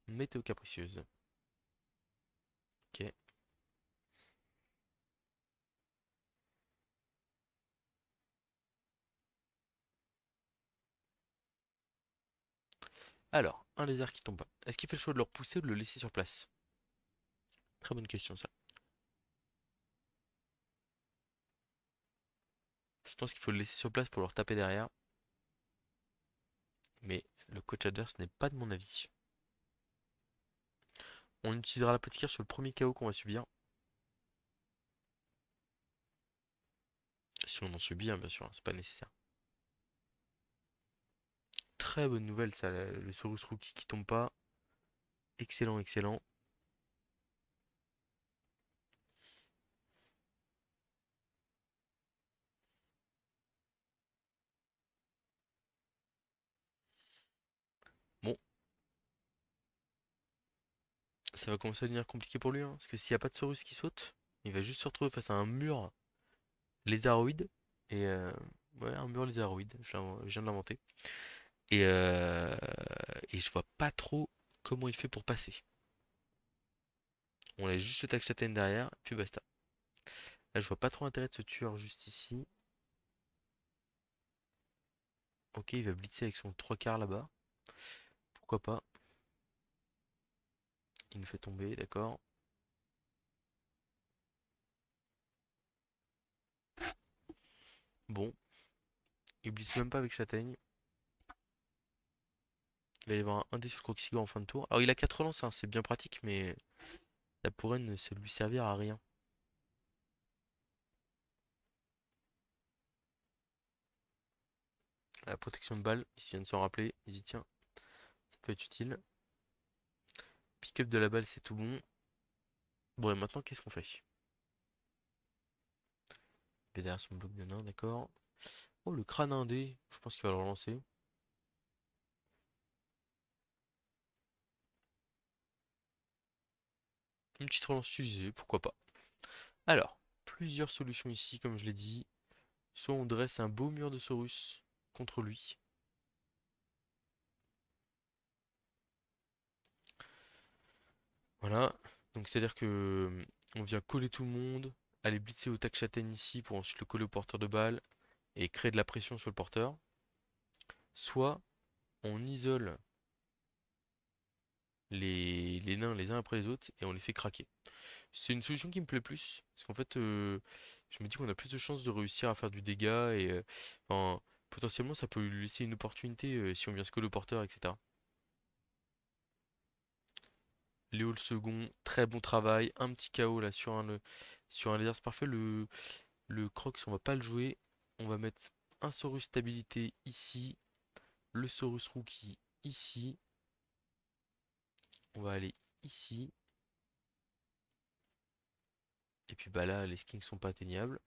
Météo capricieuse. Ok. Alors, un lézard qui tombe pas. Est-ce qu'il fait le choix de le repousser ou de le laisser sur place? Très bonne question ça. Je pense qu'il faut le laisser sur place pour le retaper derrière. Mais le coach adverse n'est pas de mon avis. On utilisera l'apothicaire sur le premier KO qu'on va subir. Si on en subit, hein, bien sûr, hein, c'est pas nécessaire. très bonne nouvelle ça, le Saurus Rookie qui tombe pas. Excellent, excellent. Bon, ça va commencer à devenir compliqué pour lui, hein, parce que s'il n'y a pas de Saurus qui saute, il va juste se retrouver face à un mur lézaroïde. Et ouais, un mur lézaroïde, je viens de l'inventer. Et, euh, et je vois pas trop comment il fait pour passer. On laisse juste le Tac derrière, puis basta. Là, je vois pas trop l'intérêt de ce tueur juste ici. Ok, il va blitzer avec son 3 quarts là-bas. Pourquoi pas? Il nous fait tomber, d'accord. Bon, il blitz même pas avec Châtaigne. Il va y avoir un dé sur le Croxigore en fin de tour. Alors, il a 4 relances, hein, c'est bien pratique, mais ça pourrait ne se lui servir à rien. La protection de balle, il vient de s'en rappeler. Il dit tiens, ça peut être utile. Pick-up de la balle, c'est tout bon. Bon, et maintenant, qu'est-ce qu'on fait? Il est derrière son bloc de nain, d'accord. Oh, le crâne indé, je pense qu'il va le relancer. Une petite relance utilisée, pourquoi pas. Alors, plusieurs solutions ici, comme je l'ai dit. Soit on dresse un beau mur de Saurus contre lui. Voilà. Donc c'est-à-dire que on vient coller tout le monde, aller blitzer au tac châtaigne ici pour ensuite le coller au porteur de balle et créer de la pression sur le porteur. Soit on isole les nains les uns après les autres et on les fait craquer. C'est une solution qui me plaît plus, parce qu'en fait, je me dis qu'on a plus de chances de réussir à faire du dégât et enfin, potentiellement ça peut lui laisser une opportunité si on vient se coller au porteur, etc. Léo le second, très bon travail, un petit KO là sur un laser, c'est parfait. Le Crocs, on va pas le jouer, on va mettre un Saurus stabilité ici, le Saurus Rookie ici, on va aller ici, et puis bah là les skins sont pas atteignables.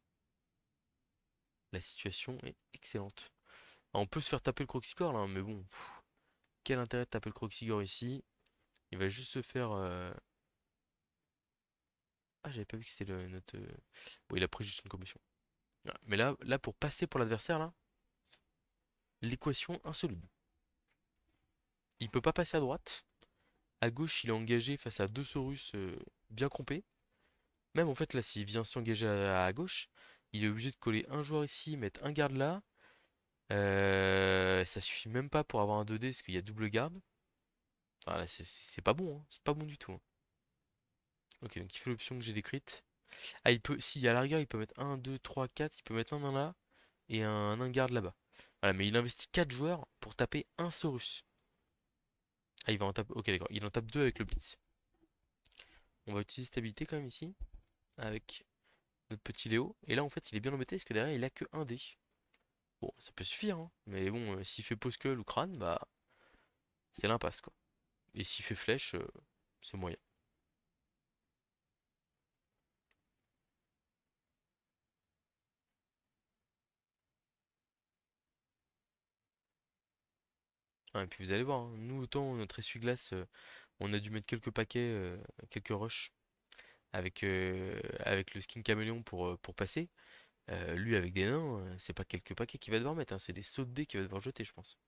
La situation est excellente. Ah, on peut se faire taper le Croxigore là, hein, mais bon, quel intérêt de taper le Croxigore ici? Il va juste se faire. Ah, j'avais pas vu que c'était notre. Bon, il a pris juste une commotion. Voilà. Mais là, pour passer pour l'adversaire, là, l'équation insoluble. Il peut pas passer à droite. À gauche, il est engagé face à deux Saurus bien crampés. Même en fait, là, s'il vient s'engager à gauche, il est obligé de coller un joueur ici, mettre un garde là. Ça suffit même pas pour avoir un 2D parce qu'il y a double garde. Voilà, c'est pas bon, hein. C'est pas bon du tout, hein. Ok, donc il fait l'option que j'ai décrite. Ah, il peut, si à la rigueur, il peut mettre un 2 3 4 il peut mettre un nain là et un garde là-bas. Voilà, mais il investit 4 joueurs pour taper un Saurus. Ah, il va en taper. Ok, d'accord. Il en tape 2 avec le Blitz. On va utiliser stabilité quand même ici, avec notre petit Léo. Et là, en fait, il est bien embêté parce que derrière, il a que un dé. Bon, ça peut suffire, hein. Mais bon, s'il fait pause ou crâne, bah, c'est l'impasse, quoi. Et s'il fait flèche, c'est moyen. Ah, et puis vous allez voir, hein, nous, autant notre essuie-glace, on a dû mettre quelques paquets, quelques rushs avec le skin caméléon pour passer. Lui, avec des nains, c'est pas quelques paquets qu'il va devoir mettre, hein, c'est des sauts de dés qu'il va devoir jeter, je pense.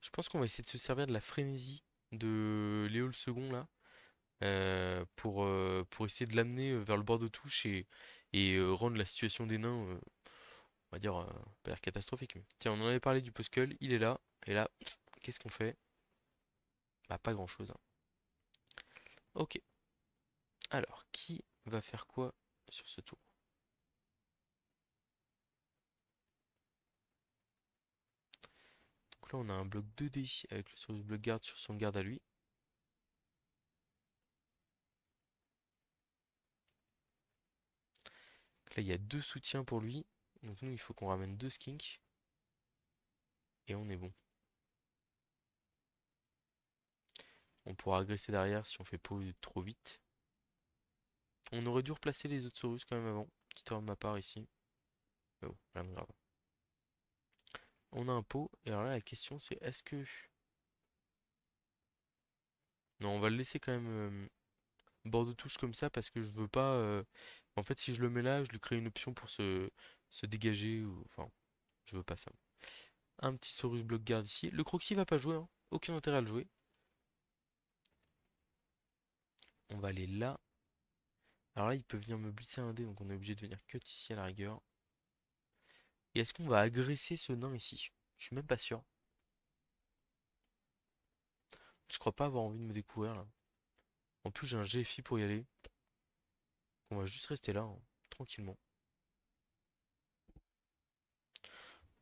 Je pense qu'on va essayer de se servir de la frénésie de Léo le second là, pour essayer de l'amener vers le bord de touche et rendre la situation des nains, on va dire, pas l'air catastrophique. Mais... Tiens, on en avait parlé du Poskull, il est là, et là, qu'est-ce qu'on fait? Bah, pas grand-chose, hein. Ok, alors, qui va faire quoi sur ce tour? Donc là, on a un bloc 2D avec le sur bloc garde sur son garde à lui. Donc là, il y a 2 soutiens pour lui. Donc nous, il faut qu'on ramène 2 skinks. Et on est bon. On pourra agresser derrière si on fait peau trop vite. On aurait dû replacer les autres Saurus quand même avant. Petite erreur de ma part ici. Mais bon, rien de grave. On a un pot. Et alors là, la question c'est est-ce que... Non, on va le laisser quand même bord de touche comme ça parce que je veux pas... En fait, si je le mets là, je lui crée une option pour se dégager. Enfin, je veux pas ça. Un petit Saurus bloc garde ici. Le Croxy va pas jouer, hein. Aucun intérêt à le jouer. On va aller là. Alors là, il peut venir me blitzer un dé, donc on est obligé de venir cut ici à la rigueur. Et est-ce qu'on va agresser ce nain ici? Je suis même pas sûr. Je crois pas avoir envie de me découvrir là. En plus, j'ai un GFI pour y aller. On va juste rester là, hein, tranquillement.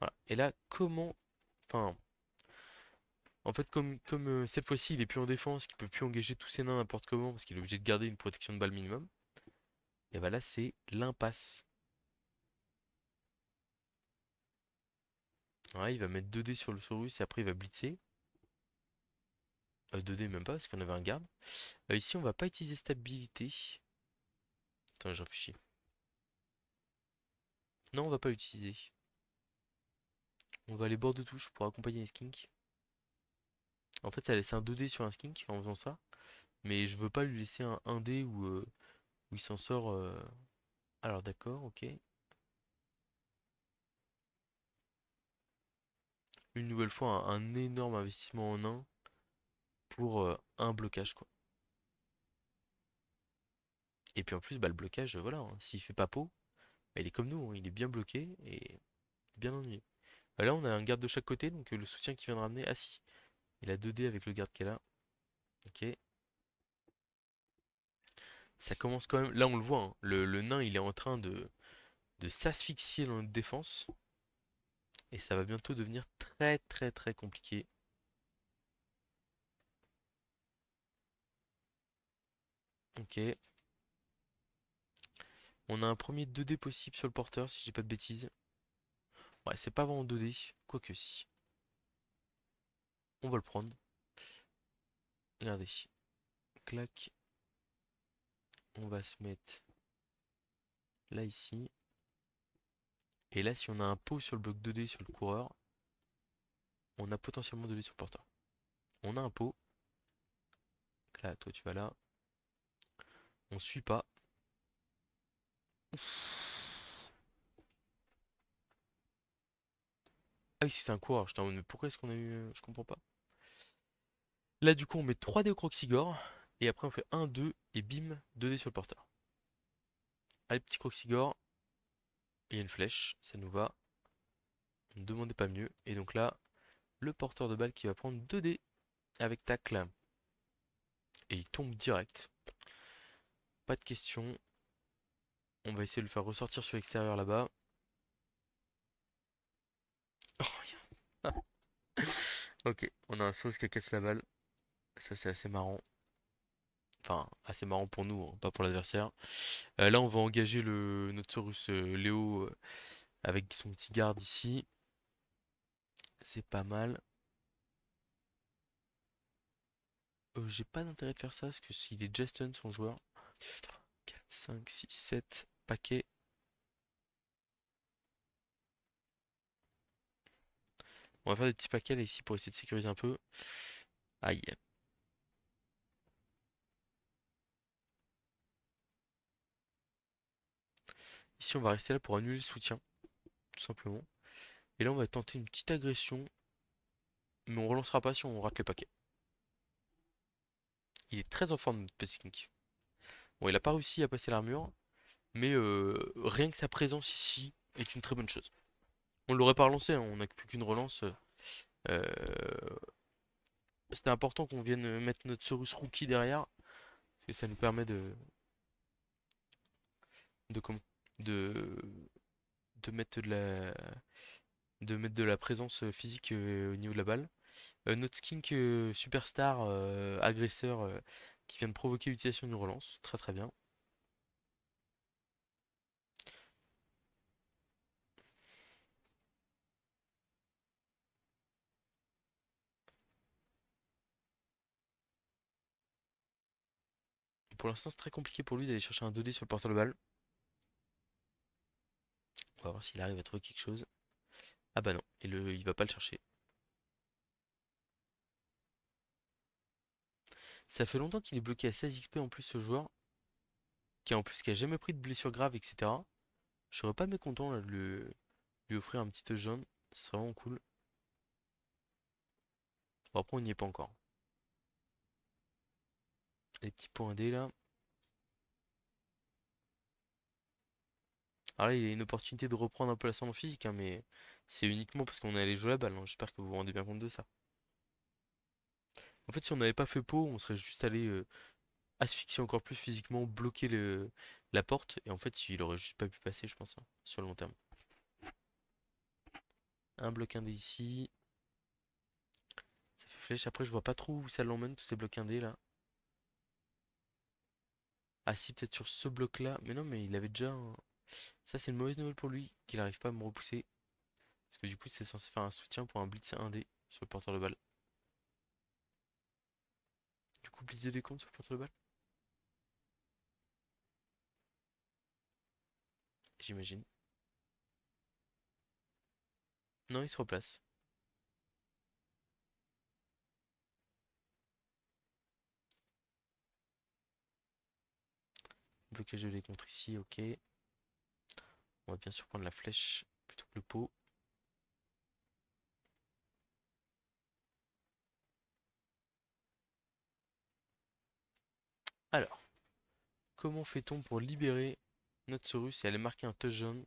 Voilà. Et là, comment... Enfin, en fait, comme cette fois-ci, il est plus en défense, qu'il peut plus engager tous ses nains n'importe comment, parce qu'il est obligé de garder une protection de balle minimum. Et bah là, c'est l'impasse. Ouais, il va mettre 2 dés sur le Saurus et après il va blitzer. 2 dés même pas, parce qu'on avait un garde. Ici, on va pas utiliser stabilité. Attends, j'en réfléchis. Non, on va pas utiliser. On va aller bord de touche pour accompagner les skinks. En fait, ça laisse un 2D sur un skink en faisant ça. Mais je veux pas lui laisser un 1D où il s'en sort. Alors d'accord, ok. Une nouvelle fois, un énorme investissement en un pour un blocage, quoi. Et puis en plus, bah, le blocage, voilà, hein, s'il fait pas peau, bah, il est comme nous, hein, il est bien bloqué et bien ennuyé. Là, on a un garde de chaque côté, donc le soutien qui vient de ramener. Ah si, il a 2D avec le garde qu'elle a. Ok. Ça commence quand même. Là, on le voit, hein, le nain, il est en train de s'asphyxier dans notre défense. Et ça va bientôt devenir très très très compliqué. Ok. On a un premier 2D possible sur le porteur, si j'ai pas de bêtises. Ouais, c'est pas vraiment 2D, quoique si. On va le prendre. Regardez. Clac. On va se mettre là ici. Et là, si on a un pot sur le bloc 2D sur le coureur, on a potentiellement 2D sur le porteur. On a un pot. Là, toi tu vas là. On suit pas. Ah oui, si c'est un coureur, je t'en mais pourquoi est-ce qu'on a eu. Je comprends pas. Là, du coup, on met 3D au Croxigore. Et après, on fait 1, 2 et bim, 2D sur le porteur. Allez, petit Croxigore. Il y a une flèche, ça nous va. On ne demandait pas mieux. Et donc là, le porteur de balle qui va prendre 2D avec tacle. Et il tombe direct. Pas de question. On va essayer de le faire ressortir sur l'extérieur là-bas. Ok, on a un sauce qui casse la balle. Ça, c'est assez marrant. Enfin, assez marrant pour nous, hein, pas pour l'adversaire. Là, on va engager notre Saurus Léo avec son petit garde ici. C'est pas mal. J'ai pas d'intérêt de faire ça parce que s'il est déjà stun son joueur. 4, 5, 6, 7 paquets. On va faire des petits paquets là ici pour essayer de sécuriser un peu. Aïe. Ici, on va rester là pour annuler le soutien, tout simplement. Et là, on va tenter une petite agression. Mais on relancera pas si on rate les paquets. Il est très en forme, notre petit Skink. Bon, il a pas réussi à passer l'armure. Mais rien que sa présence ici est une très bonne chose. On l'aurait pas relancé, hein, on n'a plus qu'une relance. Euh, C'était important qu'on vienne mettre notre Saurus Rookie derrière. Parce que ça nous permet de, com- de, de mettre de la présence physique au niveau de la balle. Notre skink superstar agresseur qui vient de provoquer l'utilisation d'une relance. Très très bien. Pour l'instant, c'est très compliqué pour lui d'aller chercher un 2D sur le porteur de balle. On va voir s'il arrive à trouver quelque chose. Ah bah non, il va pas le chercher. Ça fait longtemps qu'il est bloqué à 16 XP en plus ce joueur, qui a jamais pris de blessure grave, etc. Je serais pas mécontent là, de lui offrir un petit jaune, ce serait vraiment cool. Bon, après on n'y est pas encore. Les petits points D là. Alors là, il a une opportunité de reprendre un peu l'ascendant physique, hein, mais c'est uniquement parce qu'on est allé jouer la balle, hein. J'espère que vous vous rendez bien compte de ça. En fait, si on n'avait pas fait pot, on serait juste allé asphyxier encore plus physiquement, bloquer la porte, et en fait, il aurait juste pas pu passer, je pense, hein, sur le long terme. Un bloc indé ici. Ça fait flèche. Après, je vois pas trop où ça l'emmène, tous ces blocs indés là. Ah si, peut-être sur ce bloc-là. Mais non, mais il avait déjà Ça, c'est une mauvaise nouvelle pour lui, qu'il n'arrive pas à me repousser. Parce que du coup, c'est censé faire un soutien pour un blitz 1D sur le porteur de balle. Du coup, blitz de décompte sur le porteur de balle, j'imagine. Non, il se replace. Blocage de décompte ici, ok. On va bien sûr prendre la flèche plutôt que le pot. Alors, comment fait-on pour libérer notre Saurus et aller marquer un touchdown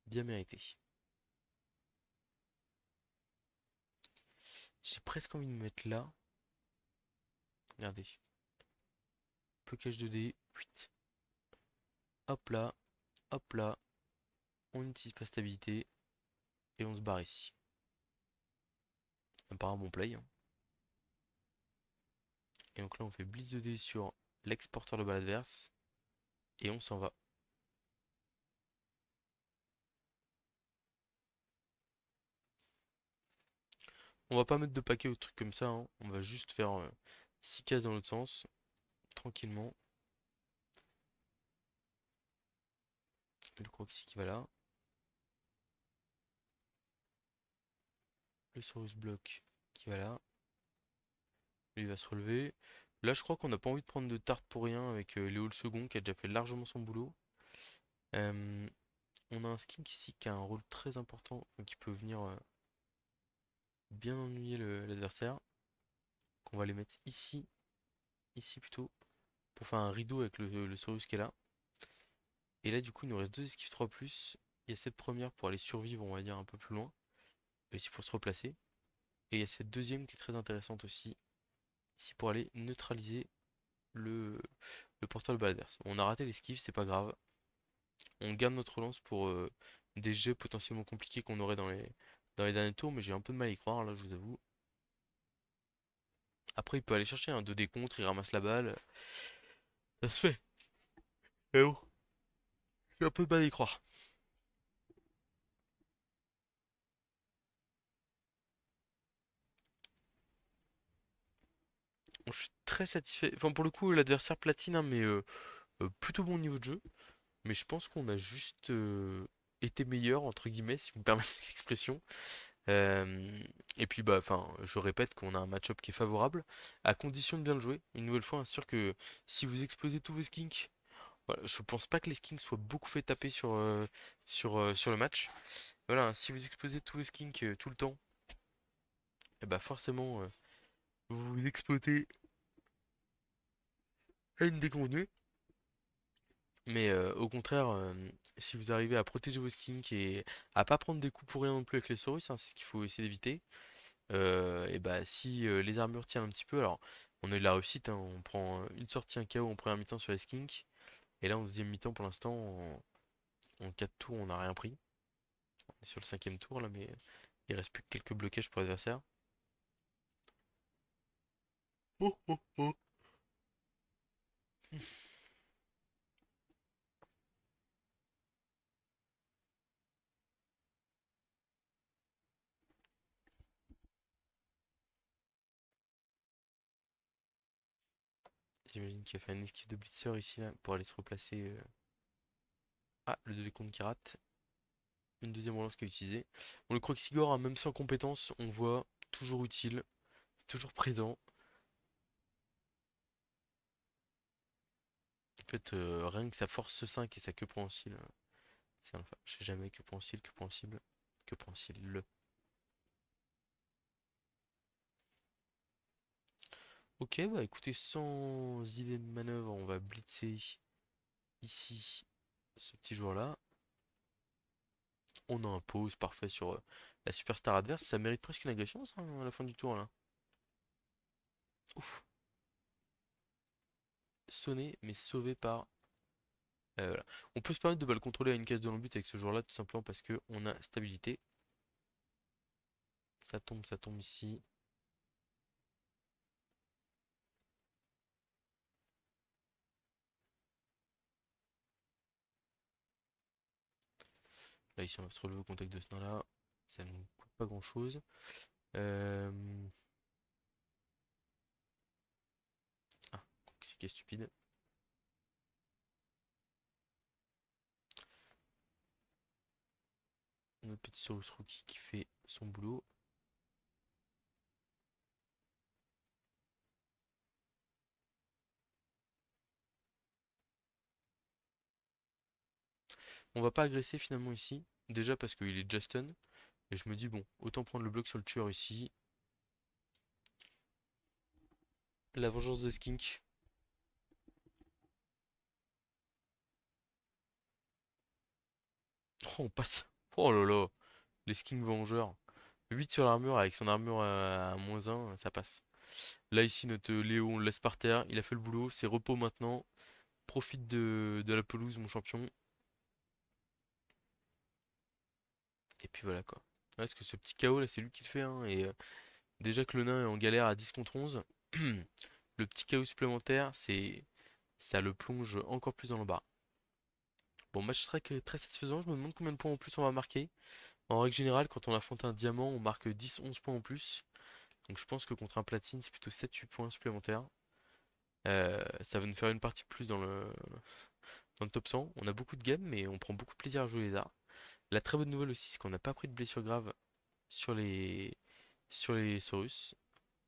bien mérité? J'ai presque envie de me mettre là. Regardez. Blocage de dés. 8. Hop là. Hop là. On n'utilise pas stabilité. Et on se barre ici. Ça me paraît un bon play, hein. Et donc là, on fait blitz de dés sur l'exporteur de balle adverse. Et on s'en va. On va pas mettre de paquet ou de trucs comme ça, hein. On va juste faire 6 cases dans l'autre sens. Tranquillement. Le Croxy qui va là. Le Saurus bloc qui va là. Lui va se relever. Là, je crois qu'on n'a pas envie de prendre de tarte pour rien avec Léo le second qui a déjà fait largement son boulot. Euh, on a un skink ici qui a un rôle très important, qui peut venir bien ennuyer l'adversaire. Qu'on va les mettre ici, ici plutôt, pour faire un rideau avec le Saurus qui est là. Et là, du coup, il nous reste deux esquives 3+. Il y a cette première pour aller survivre, on va dire, un peu plus loin. Et ici pour se replacer. Et il y a cette deuxième qui est très intéressante aussi. Ici pour aller neutraliser le, le porteur de balle adverse. On a raté l'esquive, c'est pas grave. On garde notre relance pour des jeux potentiellement compliqués qu'on aurait dans les derniers tours, mais j'ai un peu de mal à y croire, là, je vous avoue. Après, il peut aller chercher un 2D contre, il ramasse la balle. Ça se fait. Eh oh, j'ai un peu de mal à y croire. Bon, je suis très satisfait. Enfin, pour le coup, l'adversaire platine, hein, mais plutôt bon niveau de jeu. Mais je pense qu'on a juste été meilleur, entre guillemets, si vous me permettez l'expression. Euh, et puis, bah, enfin, je répète qu'on a un match-up qui est favorable, à condition de bien le jouer. Une nouvelle fois, hein, sûr que si vous exposez tous vos skinks, voilà, je pense pas que les skinks soient beaucoup fait taper sur le match. Voilà, hein, si vous exposez tous vos skinks tout le temps, et bah forcément, vous vous exposez à une déconvenue. Mais au contraire, si vous arrivez à protéger vos skins et à pas prendre des coups pour rien non plus avec les Saurus, hein, c'est ce qu'il faut essayer d'éviter. Et bah si les armures tiennent un petit peu, alors on a eu de la réussite, hein, on prend une sortie, un KO en première mi-temps sur les skinks. Et là en deuxième mi-temps pour l'instant, en 4 tours, on n'a rien pris. On est sur le cinquième tour là, mais il reste plus que quelques blocages pour l'adversaire. Oh, oh, oh. J'imagine qu'il a fait un esquive de blitzer ici là pour aller se replacer. Ah, le délai compte qui rate. Une deuxième relance qui est utilisée. Bon, le Croxigore, hein, même sans compétence, on voit toujours utile, toujours présent. En fait, rien que sa force 5 et sa queue prehensile, c'est un. Je sais jamais que prehensile, que prehensile, que prehensile le. Ok, bah écoutez, sans idée de manœuvre, on va blitzer ici ce petit joueur-là. On a un pause parfait sur la superstar adverse. Ça mérite presque une agression, ça, à la fin du tour, là. Ouf. Sonné, mais sauvé par. Voilà. On peut se permettre de le contrôler à une case de long-but avec ce joueur-là, tout simplement parce que on a stabilité. Ça tombe ici. Là, ici, on va se relever au contact de ce nain-là. Ça ne nous coûte pas grand-chose. Euh... Ah, c'est qui est stupide. Notre petit Saurus Rookie qui fait son boulot. On va pas agresser finalement ici. Déjà parce qu'il est Justin. Et je me dis, bon, autant prendre le bloc sur le tueur ici. La vengeance des skinks. Oh, on passe. Oh là là. Les skinks vengeurs. 8 sur l'armure avec son armure à -1, ça passe. Là ici notre Léo on le laisse par terre, il a fait le boulot, c'est repos maintenant. Profite de la pelouse mon champion. Et puis voilà quoi. Ouais, parce que ce petit KO là c'est lui qui le fait hein, et déjà que le nain est en galère à 10 contre 11, le petit KO supplémentaire c'est ça le plonge encore plus dans le bas. Bon match très satisfaisant, je me demande combien de points en plus on va marquer. En règle générale quand on affronte un diamant on marque 10-11 points en plus. Donc je pense que contre un platine c'est plutôt 7-8 points supplémentaires. Ça va nous faire une partie de plus dans le top 100. On a beaucoup de games, mais on prend beaucoup de plaisir à jouer les arts. La très bonne nouvelle aussi, c'est qu'on n'a pas pris de blessure grave sur les Saurus.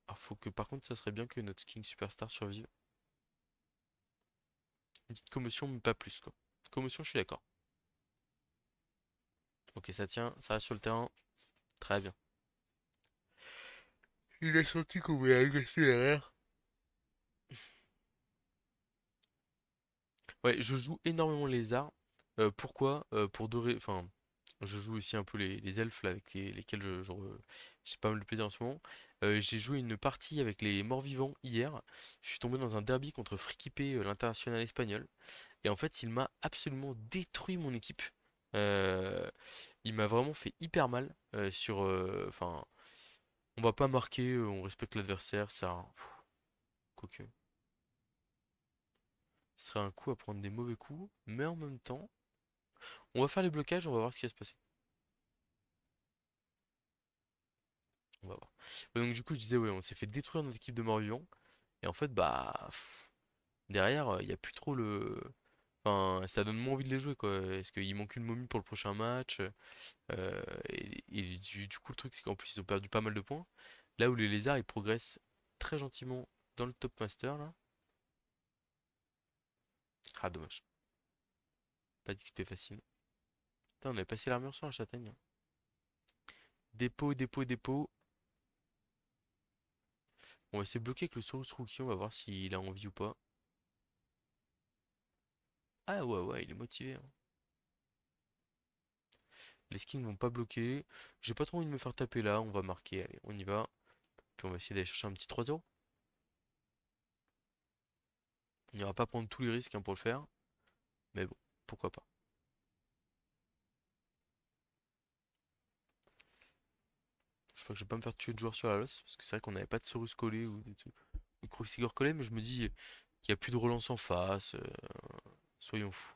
Alors faut que par contre, ça serait bien que notre King Superstar survive. Une petite commotion, mais pas plus quoi. Commotion, je suis d'accord. Ok, ça tient, ça reste sur le terrain. Très bien. Il a senti qu'on voulait agresser derrière. Ouais, je joue énormément les arts. Pourquoi? Pour dorer. Enfin, je joue aussi un peu les elfes là, avec lesquels j'ai pas mal de plaisir en ce moment. J'ai joué une partie avec les morts-vivants hier. Je suis tombé dans un derby contre Frikipe, l'international espagnol. Et en fait, il m'a absolument détruit mon équipe. Euh, il m'a vraiment fait hyper mal Enfin, on va pas marquer, on respecte l'adversaire, ça. Quoique. Ce serait un coup à prendre des mauvais coups, mais en même temps. On va faire les blocages, on va voir ce qui va se passer. On va voir. Ouais, donc du coup, je disais, ouais, on s'est fait détruire notre équipe de morts-vivants. Et en fait, bah, derrière, il n'y a plus trop le. Enfin, ça donne moins envie de les jouer, quoi. Est-ce qu'il manque une momie pour le prochain match? Et du coup, le truc, c'est qu'en plus, ils ont perdu pas mal de points. Là où les lézards, ils progressent très gentiment dans le top master, là. Ah, dommage. Pas d'XP facile. Putain, on avait passé l'armure sur la châtaigne, hein. Dépôt, dépôt, dépôt. On va essayer de bloquer avec le Solus Rookie, on va voir s'il a envie ou pas. Ah ouais, ouais, il est motivé, hein. Les skins vont pas bloquer. J'ai pas trop envie de me faire taper là. On va marquer. Allez, on y va. Puis on va essayer d'aller chercher un petit 3-0. On ira pas prendre tous les risques hein, pour le faire. Mais bon, pourquoi pas. Je crois que je vais pas me faire tuer de joueurs sur la loss. Parce que c'est vrai qu'on avait pas de Sorus collé ou Cruciger collé. Mais je me dis qu'il y a plus de relance en face. Soyons fous.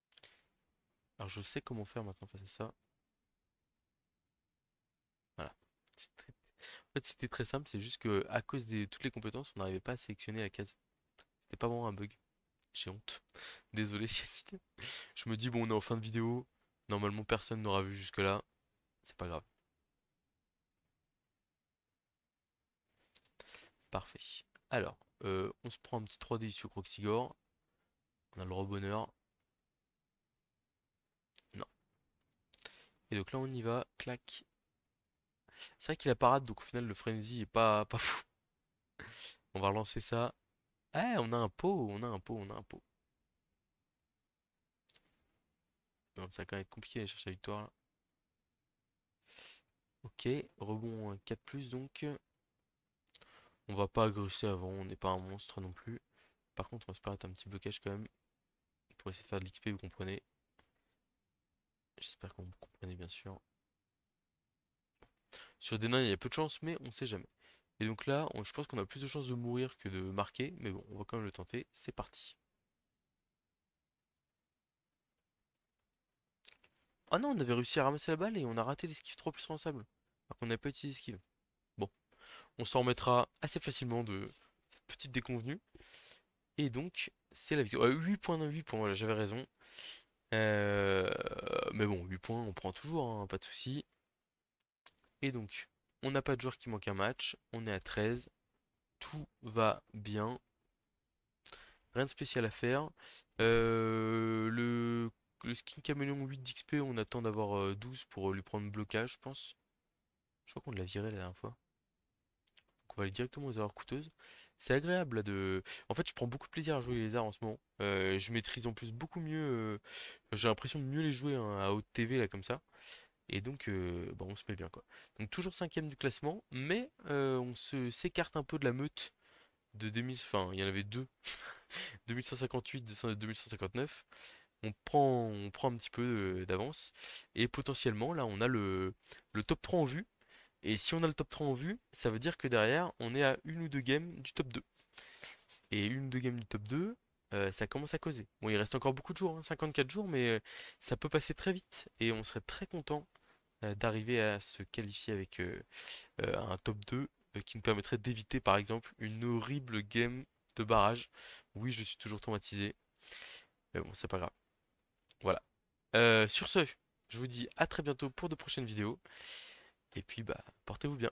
Alors je sais comment faire maintenant face à ça. Voilà. En fait, c'était très simple, c'est juste que à cause de toutes les compétences, on n'arrivait pas à sélectionner la case. C'était pas vraiment un bug. J'ai honte. Désolé, Cyanide. Je me dis, bon, on est en fin de vidéo. Normalement, personne n'aura vu jusque-là. C'est pas grave. Parfait. Alors, on se prend un petit 3D ici au Croxigore. On a le rebonheur. Non. Et donc là, on y va. Clac. C'est vrai qu'il a parade, donc au final, le frenzy est pas fou. On va relancer ça. Ah, on a un pot, on a un pot, on a un pot. Bon, ça va quand même être compliqué d'aller chercher la victoire là. Ok, rebond 4+, donc. On va pas agresser avant, on n'est pas un monstre non plus. Par contre, on va se permettre un petit blocage quand même. Pour essayer de faire de l'XP, vous comprenez. J'espère que vous comprenez bien sûr. Sur des nains, il y a peu de chance, mais on sait jamais. Et donc là, je pense qu'on a plus de chances de mourir que de marquer. Mais bon, on va quand même le tenter. C'est parti. Ah non, on avait réussi à ramasser la balle et on a raté l'esquive 3 plus responsable. Alors qu'on n'a pas utilisé l'esquive. Bon, on s'en remettra assez facilement de cette petite déconvenue. Et donc, c'est la victoire. 8 points dans 8 points, voilà, j'avais raison. Euh, Mais bon, 8 points, on prend toujours, hein, pas de souci. Et donc, on n'a pas de joueur qui manque un match. On est à 13. Tout va bien. Rien de spécial à faire. Le skin caméléon 8 d'XP, on attend d'avoir 12 pour lui prendre blocage, je pense. Je crois qu'on l'a viré la dernière fois. Donc on va aller directement aux arts coûteuses. C'est agréable là, de. En fait, je prends beaucoup de plaisir à jouer les arts en ce moment. Je maîtrise en plus beaucoup mieux. J'ai l'impression de mieux les jouer hein, à haute TV là comme ça. Et donc, bon, on se met bien quoi. Donc toujours cinquième du classement, mais on se s'écarte un peu de la meute de 2000. Enfin, il y en avait deux. 2158, 2159. On prend un petit peu d'avance. Et potentiellement, là, on a le top 3 en vue. Et si on a le top 3 en vue, ça veut dire que derrière, on est à une ou deux games du top 2. Et une ou deux games du top 2, ça commence à causer. Bon, il reste encore beaucoup de jours, hein, 54 jours, mais ça peut passer très vite. Et on serait très content d'arriver à se qualifier avec un top 2 qui nous permettrait d'éviter, par exemple, une horrible game de barrage. Oui, je suis toujours traumatisé. Mais bon, c'est pas grave. Voilà. Sur ce, je vous dis à très bientôt pour de prochaines vidéos. Et puis, bah, portez-vous bien.